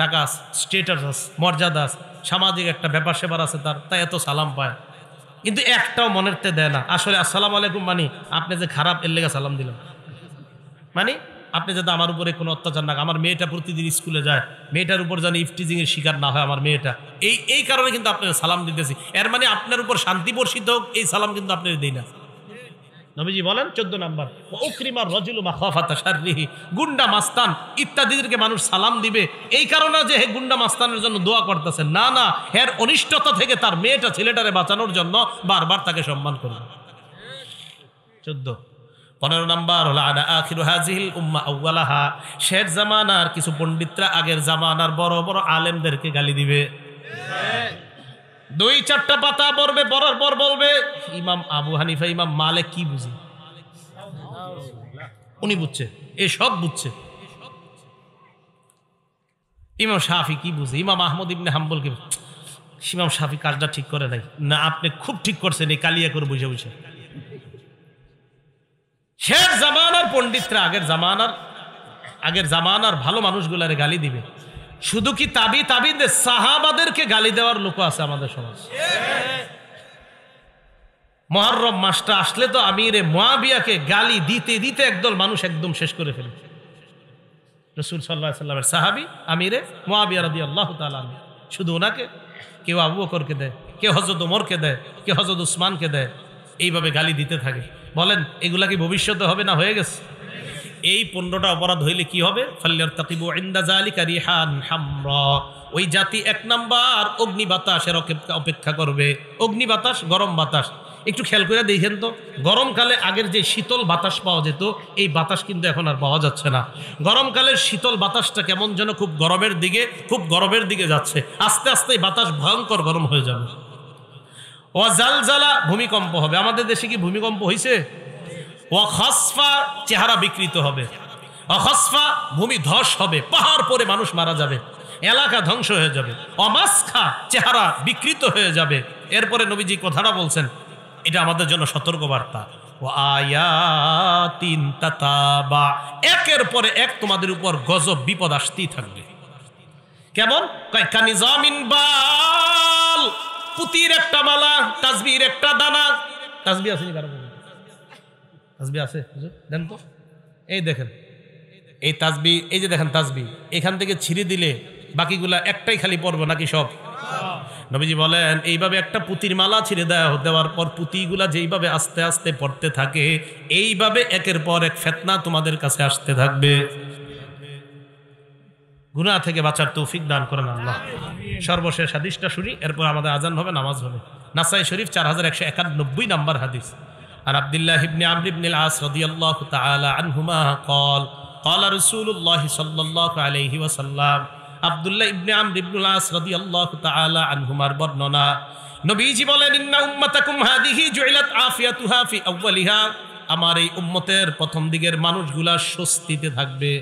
টাকা আছে, স্টেটাস আছে, মর্যাদা আছে, সামাজিক একটা ব্যাপার সেবার আছে তার, তাই এত সালাম পায়, কিন্তু একটাও মনেরতে দেয় না। আসলে আসসালামু আলাইকুম মানে আপনি যে খারাপ এর লেগে সালাম দিলাম, মানে আপনি যাতে আমার উপরে কোনো অত্যাচার না, আমার মেয়েটা প্রতিদিন স্কুলে যায়, মেয়েটার উপর যেন ইফটিজিং এর শিকার না হয় আমার মেয়েটা, এই কারণে কিন্তু আপনার সালাম দিতেছি, এর মানে আপনার উপর শান্তি বর্ষিত হোক, এই সালাম কিন্তু আপনার দেই না। নবীজি বলেন 14 নম্বর উকরিমার রাজুলু মাখাফাতা শাররিহি, গুন্ডা মাস্তান ইত্যাদিদেরকে মানুষ সালাম দিবে এই কারণে যে হে গুন্ডা মাস্তানের জন্য দোয়া করতেছে, না না, এর অনিষ্টতা থেকে তার মেয়েটা ছেলেটারে বাঁচানোর জন্য বারবার তাকে সম্মান করবে। 15 নম্বর হলো আনা আখিরু হাযিহিল উম্মাহ আউওয়ালাহা, শেষ জামানার কিছু পণ্ডিতরা আগের জামানার বড় বড় আলেমদেরকে গালি দিবে। 2-4টা পাতা পড়বে, পড়ার পর বলবে ইমাম আবু হানিফা ইমাম মালিক কি বুঝি, উনি বুঝছে, এ সব বুঝছে। ইমাম শাফি কি বুঝে, ইমাম আহমদ ইবনে হাম্বল কি, ইমাম শাফি কাজটা ঠিক করে নাই, না আপনি খুব ঠিক করছেন, এই কালিয়া করে বসে বসে। শেষ জামানার পণ্ডিতরা আগের জামানার ভালো মানুষগুলারে গালি দিবে। শুধু কি তাবিদের সাহাবাদেরকে গালি দেওয়ার লোক আছে আমাদের সমাজ। মুহররম মাসটা আসলে তো আমিরে মুয়াবিয়াকে গালি দিতে দিতে একদল মানুষ একদম শেষ করে ফেলে। রাসূল সাল্লাল্লাহু আলাইহি ওয়াসাল্লামের সাহাবী আমিরে মুয়াবিয়া রাদিয়াল্লাহু তাআলা, শুধু ওনাকে, কেউ আবু বকরকে দেয়, কেউ হযরত ওমরকে দেয়, কেউ হযরত উসমানকে দেয়, এইভাবে গালি দিতে থাকে। বলেন এগুলা কি ভবিষ্যতে হবে না হয়ে গেছে? এই 15টা অপরাধ হইলে কি হবে? ফাল্যারতাকিবু ইনদা যালিকা রিহান হামরা, ওই জাতি 1 নাম্বার অগ্নি বাতাসের অপেক্ষা করবে। অগ্নি বাতাস, গরম বাতাস, একটু খেয়াল করে দেখেন তো, গরমকালে আগের যে শীতল বাতাস পাওয়া যেত, এই বাতাস কিন্তু এখন আর পাওয়া যাচ্ছে না। গরমকালের শীতল বাতাসটা কেমন যেন খুব গরমের দিকে যাচ্ছে। আস্তে আস্তে এই বাতাস ভয়ঙ্কর গরম হয়ে যাবে। ও জালজালা, ভূমিকম্প হবে। আমাদের দেশে কি ভূমিকম্প হয়েছে? ও খাসফা, চেহারা বিকৃত হবে। অখসফা, ভূমি ধস হবে, পাহাড় পরে মানুষ মারা যাবে, এলাকা ধ্বংস হয়ে যাবে। অমাসখা, চেহারা বিকৃত হয়ে যাবে। এরপরে নবীজি কথাটা বলছেন, এটা আমাদের জন্য সতর্কবার্তা। ও আয়াতিন তাতাবা, একের পরে এক তোমাদের উপর গজব বিপদ আসতেই থাকবে। কেমন? কানিজামিন বাল, পুতির একটা মালা, তাসবির একটা দানা। তাসবি আছে নি কারো? তাসবি আছে? দেন তো। এই দেখেন এই তাসবি, এই যে দেখেন তাসবি, এখান থেকে ছিঁড়ে দিলে বাকিগুলা একটাই খালি পড়বো নাকি সব? নবীজি বলেন এইভাবে একটা পুতির মালা ছিঁড়ে দেওয়ার পর পুঁতিগুলা যেইভাবে আস্তে আস্তে পড়তে থাকে, এইভাবে একের পর এক ফিতনা তোমাদের কাছে আসতে থাকবে। গুনাহ থেকে বাঁচার তৌফিক দান করেন আল্লাহ। সর্বশেষ হাদিসটা শুনি, এরপর আমাদের আজান হবে, নামাজ হবে। নাসাই শরীফ 4191 নম্বর হাদিস। আর আব্দুল্লাহ ইবনে আমর ইবনে আল-আস রাদিয়াল্লাহু তাআলা আনহুমা قال قال رسول الله صلى الله عليه وسلم, আব্দুল্লাহ ইবনে আমর ইবনে আল-আস রাদিয়াল্লাহু তাআলা আনহুমার বর্ণনা, নবীজি বলেন, ইন্না উম্মাতাকুম হাদিহি জুইলাত আফিয়াতুহা ফি আউয়ালিহা, আমার এই উম্মতের প্রথম দিকের মানুষগুলা স্বস্তিতে থাকবে।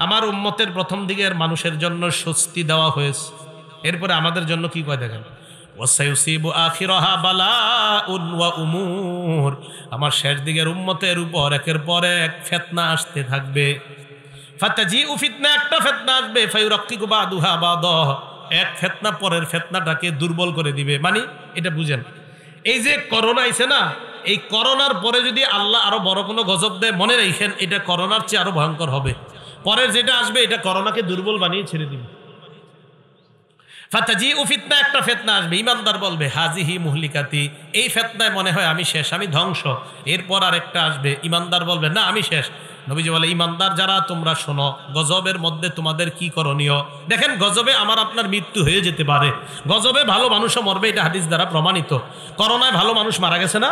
আমার উম্মতের প্রথম দিকের মানুষের জন্য স্বস্তি দেওয়া হয়েছে। এরপরে আমাদের জন্য কি কয় দেখেন, ওয়াসায়ুসিবু আখিরাহা বালাউন ওয়া উমুর, আমার শেষ দিকের উম্মতের উপর একের পর এক ফিতনা আসতে থাকবে। ফাতাজিউ ফিতনা, একটা ফিতনা আসবে, ফায়ুরাক্কিকু বাদুহা বাদাহ, এক ফিতনা পরের ফিতনাটাকে দুর্বল করে দিবে। মানে এটা বুঝেন, এই যে করোনা আইছে না, এই করোনার পরে যদি আল্লাহ আরো বড় কোনো গজব দেয়, মনে রাখেন এটা করোনার চেয়ে আরো ভয়ঙ্কর হবে। পরের যেটা আসবে এটা করোনাকে দুর্বল বানিয়ে ছেড়ে দিবে। ফাতাজিউ ফিতনা, একটা ফিতনা আসবে, ইমানদার বলবে হাজিহি মুহলিকাতি, এই ফিতনায় মনে হয় আমি শেষ, আমি ধ্বংস। এরপর আরেকটা আসবে, ইমানদার বলবে না আমি শেষ। নবীজি বলে, ইমানদার যারা তোমরা শোনো, গজবের মধ্যে তোমাদের কি করণীয়। দেখেন গজবে আমার আপনার মৃত্যু হয়ে যেতে পারে, গজবে ভালো মানুষও মরবে, এটা হাদিস দ্বারা প্রমাণিত। করোনায় ভালো মানুষ মারা গেছে না?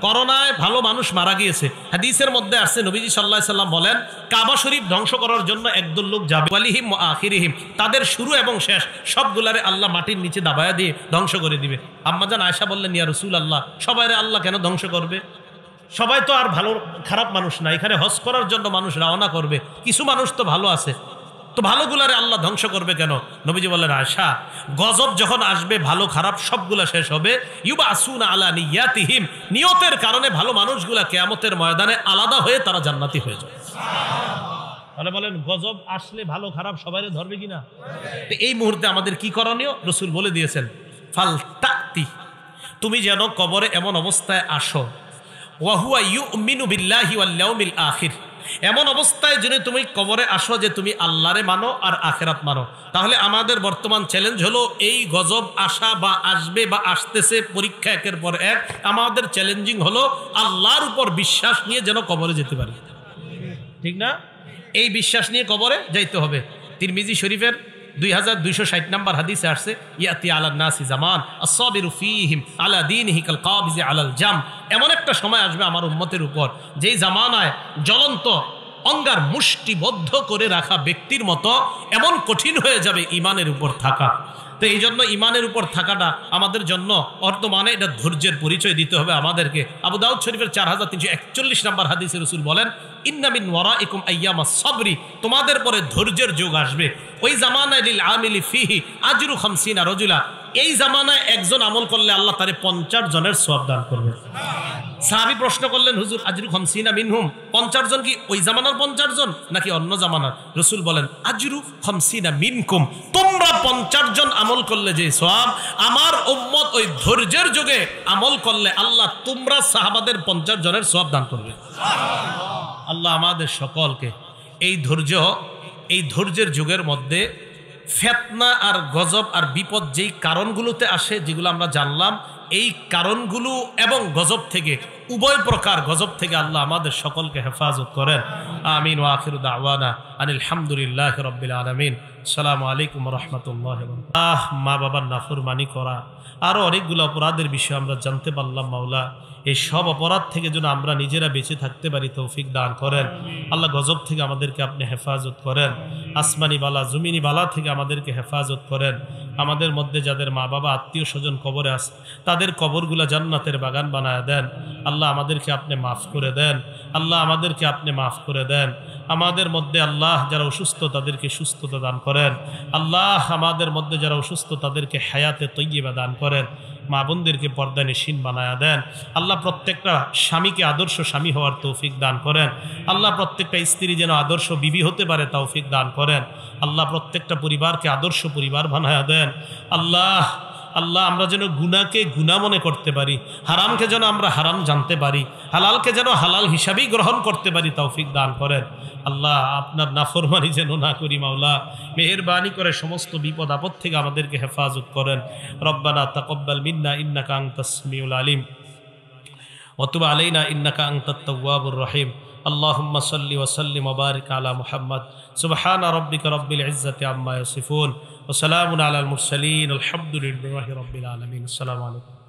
করোনায় ভালো মানুষ মারা গিয়েছে। হাদিসের মধ্যে আসছে, নবীজি সাল্লাল্লাহু আলাইহি সাল্লাম বলেন, কাবা শরীফ ধ্বংস করার জন্য একদল লোক যাবে, ওয়ালিহিম ওয়া আখিরিহিম, তাদের শুরু এবং শেষ সবগুলারে আল্লাহ মাটির নিচে দাবায়া দিয়ে ধ্বংস করে দিবে। আম্মাজান আয়েশা বললেন, ইয়া রাসূলুল্লাহ, সবাইরে আল্লাহ কেন ধ্বংস করবে? সবাই তো আর ভালো খারাপ মানুষ না, এখানে হজ করার জন্য মানুষ রওনা করবে, কিছু মানুষ তো ভালো আছে, তো ভালোগুলারে আল্লাহ ধ্বংস করবে কেন? নবীজি বললেন, আয়েশা, গজব যখন আসবে ভালো খারাপ সবগুলা শেষ হবে। ইউবাসুনা আলা নিয়াতিহিম, নিয়তের কারণে ভালো মানুষগুলা কিয়ামতের ময়দানে আলাদা হয়ে তারা জান্নাতি হয়ে যাবে। তাহলে বলেন গজব আসলে ভালো খারাপ সবাইরে ধরবে কিনা? তো এই মুহূর্তে আমাদের কি করণীয়? রাসূল বলে দিয়েছেন, ফালতাতি, তুমি যেন কবরে এমন অবস্থায় আসো, ওয়া হুয়া ইউমিনু বিল্লাহি ওয়াল ইয়াউমিল আখির, এমন অবস্থায় যদি তুমি কবরে আসো যে তুমি আল্লাহরে মানো আর আখেরাত মানো। তাহলে আমাদের বর্তমান চ্যালেঞ্জ হলো, এই গজব আসা বা আসবে বা আসতেছে, পরীক্ষা একের পর এক, আমাদের চ্যালেঞ্জিং হলো আল্লাহর উপর বিশ্বাস নিয়ে যেন কবরে যেতে পারি, ঠিক না? এই বিশ্বাস নিয়ে কবরে যাইতে হবে। তিরমিজি শরীফের 2260 নম্বর হাদিসে আসছে, ইয়াতি আলান নাসি জামান আসসাবিরু ফীহিম আলা দীনিহি কাল কাবিজি আলাল জাম, এমন একটা সময় আসবে আমার উম্মতের উপর, যেই জামানায় জ্বলন্ত অঙ্গার মুষ্টিবদ্ধ করে রাখা ব্যক্তির মতো এমন কঠিন হয়ে যাবে ইমানের উপর থাকা। তো এই জন্য ইমানের উপর থাকাটা আমাদের জন্য বর্তমানে এটা ধৈর্যের পরিচয় দিতে হবে আমাদেরকে। আবু দাউদ শরীফের 4341 নম্বর হাদিসে রাসূল বলেন, ইন্না মিন ওয়ারাইকুম আইয়ামাস সাবরি, তোমাদের পরে ধৈর্যের যুগ আসবে। ওই জামানায় লিল আমিলি ফিহি আজরু 50 রাজুলা, এই জামানায় একজন আমল করলে আল্লাহ তারে 50 জনের সওয়াব দান করবে। সাহাবী প্রশ্ন করলেন, হুজুর আজরু 50 মিনহুম, 50 জন কি ওই জামানার 50 জন নাকি অন্য জামানার? রাসূল বলেন, আজরু 50 মিনকুম, তোমরা 50 জন আমল করলে যে সওয়াব, আমার উম্মত ওই ধৈর্যের যুগে আমল করলে আল্লাহ তোমরা সাহাবাদের 50 জনের সওয়াব দান করবে। আল্লাহ আমাদের সকলকে এই ধৈর্যের যুগের মধ্যে ফিতনা আর গজব আর বিপদ যেই কারণগুলোতে আসে, যেগুলো আমরা জানলাম, এই কারণগুলো এবং গজব থেকে, উভয় প্রকার গজব থেকে আল্লাহ আমাদের সকলকে হেফাজত করেন। আমিন ওয়া আখিরু দাওয়ানা আনিল হামদুলিল্লাহি রাব্বিল আলামিন। আসসালামু আলাইকুম ওয়া রাহমাতুল্লাহি ওয়া বারাকাতুহু। মা বাবার নাফরমানি করা, আরো অনেকগুলো অপরাধের বিষয় আমরা জানতে পারলাম। মাওলা, এই সব অপরাধ থেকে যেন আমরা নিজেরা বেঁচে থাকতে পারি তৌফিক দান করেন। আল্লাহ, গজব থেকে আমাদেরকে আপনি হেফাজত করেন। আসমানি বালা, জমিনি বালা থেকে আমাদেরকে হেফাজত করেন। আমাদের মধ্যে যাদের মা বাবা আত্মীয় স্বজন কবরে আছে, তাদের কবরগুলা জান্নাতের বাগান বানায় দেন। আল্লাহ, আমাদেরকে আপনি মাফ করে দেন। আল্লাহ, আমাদেরকে আপনি মাফ করে দেন। আমাদের মধ্যে আল্লাহ যারা অসুস্থ তাদেরকে সুস্থতা দান করেন। আল্লাহ, আমাদের মধ্যে যারা অসুস্থ তাদেরকে হায়াতে তৈয়বা দান করেন। মা বোনদেরকে পর্দা নিশিন বানায়া দেন। আল্লাহ, প্রত্যেকটা স্বামীকে আদর্শ স্বামী হওয়ার তৌফিক দান করেন। আল্লাহ, প্রত্যেকটা স্ত্রী যেন আদর্শ বিবি হতে পারে তৌফিক দান করেন। আল্লাহ, প্রত্যেকটা পরিবারকে আদর্শ পরিবার বানায়া দেন। আল্লাহ, আমরা যেন গুনাহকে গুনাহ মনে করতে পারি, হারামকে যেন আমরা হারাম জানতে পারি, হালালকে যেন হালাল হিসাবেই গ্রহণ করতে পারি তৌফিক দান করেন। আল্লাহ, আপনার নাফরমানি যেন না করি। মাওলা, মেহেরবানি করে সমস্ত বিপদ আপদ থেকে আমাদেরকে হেফাজত করেন। রব্বানা তাকাব্বাল মিন্না ইন্নাকা আনতাস সামিউল আলিম ওয়া তুব আলাইনা ইন্নাকা আনতাত তাওয়াবুর রহিম। اللهم صل وسلم وبارك على محمد سبحان ربك رب العزة عما يصفون وسلام على المرسلين الحمد لله رب العالمين. السلام عليكم.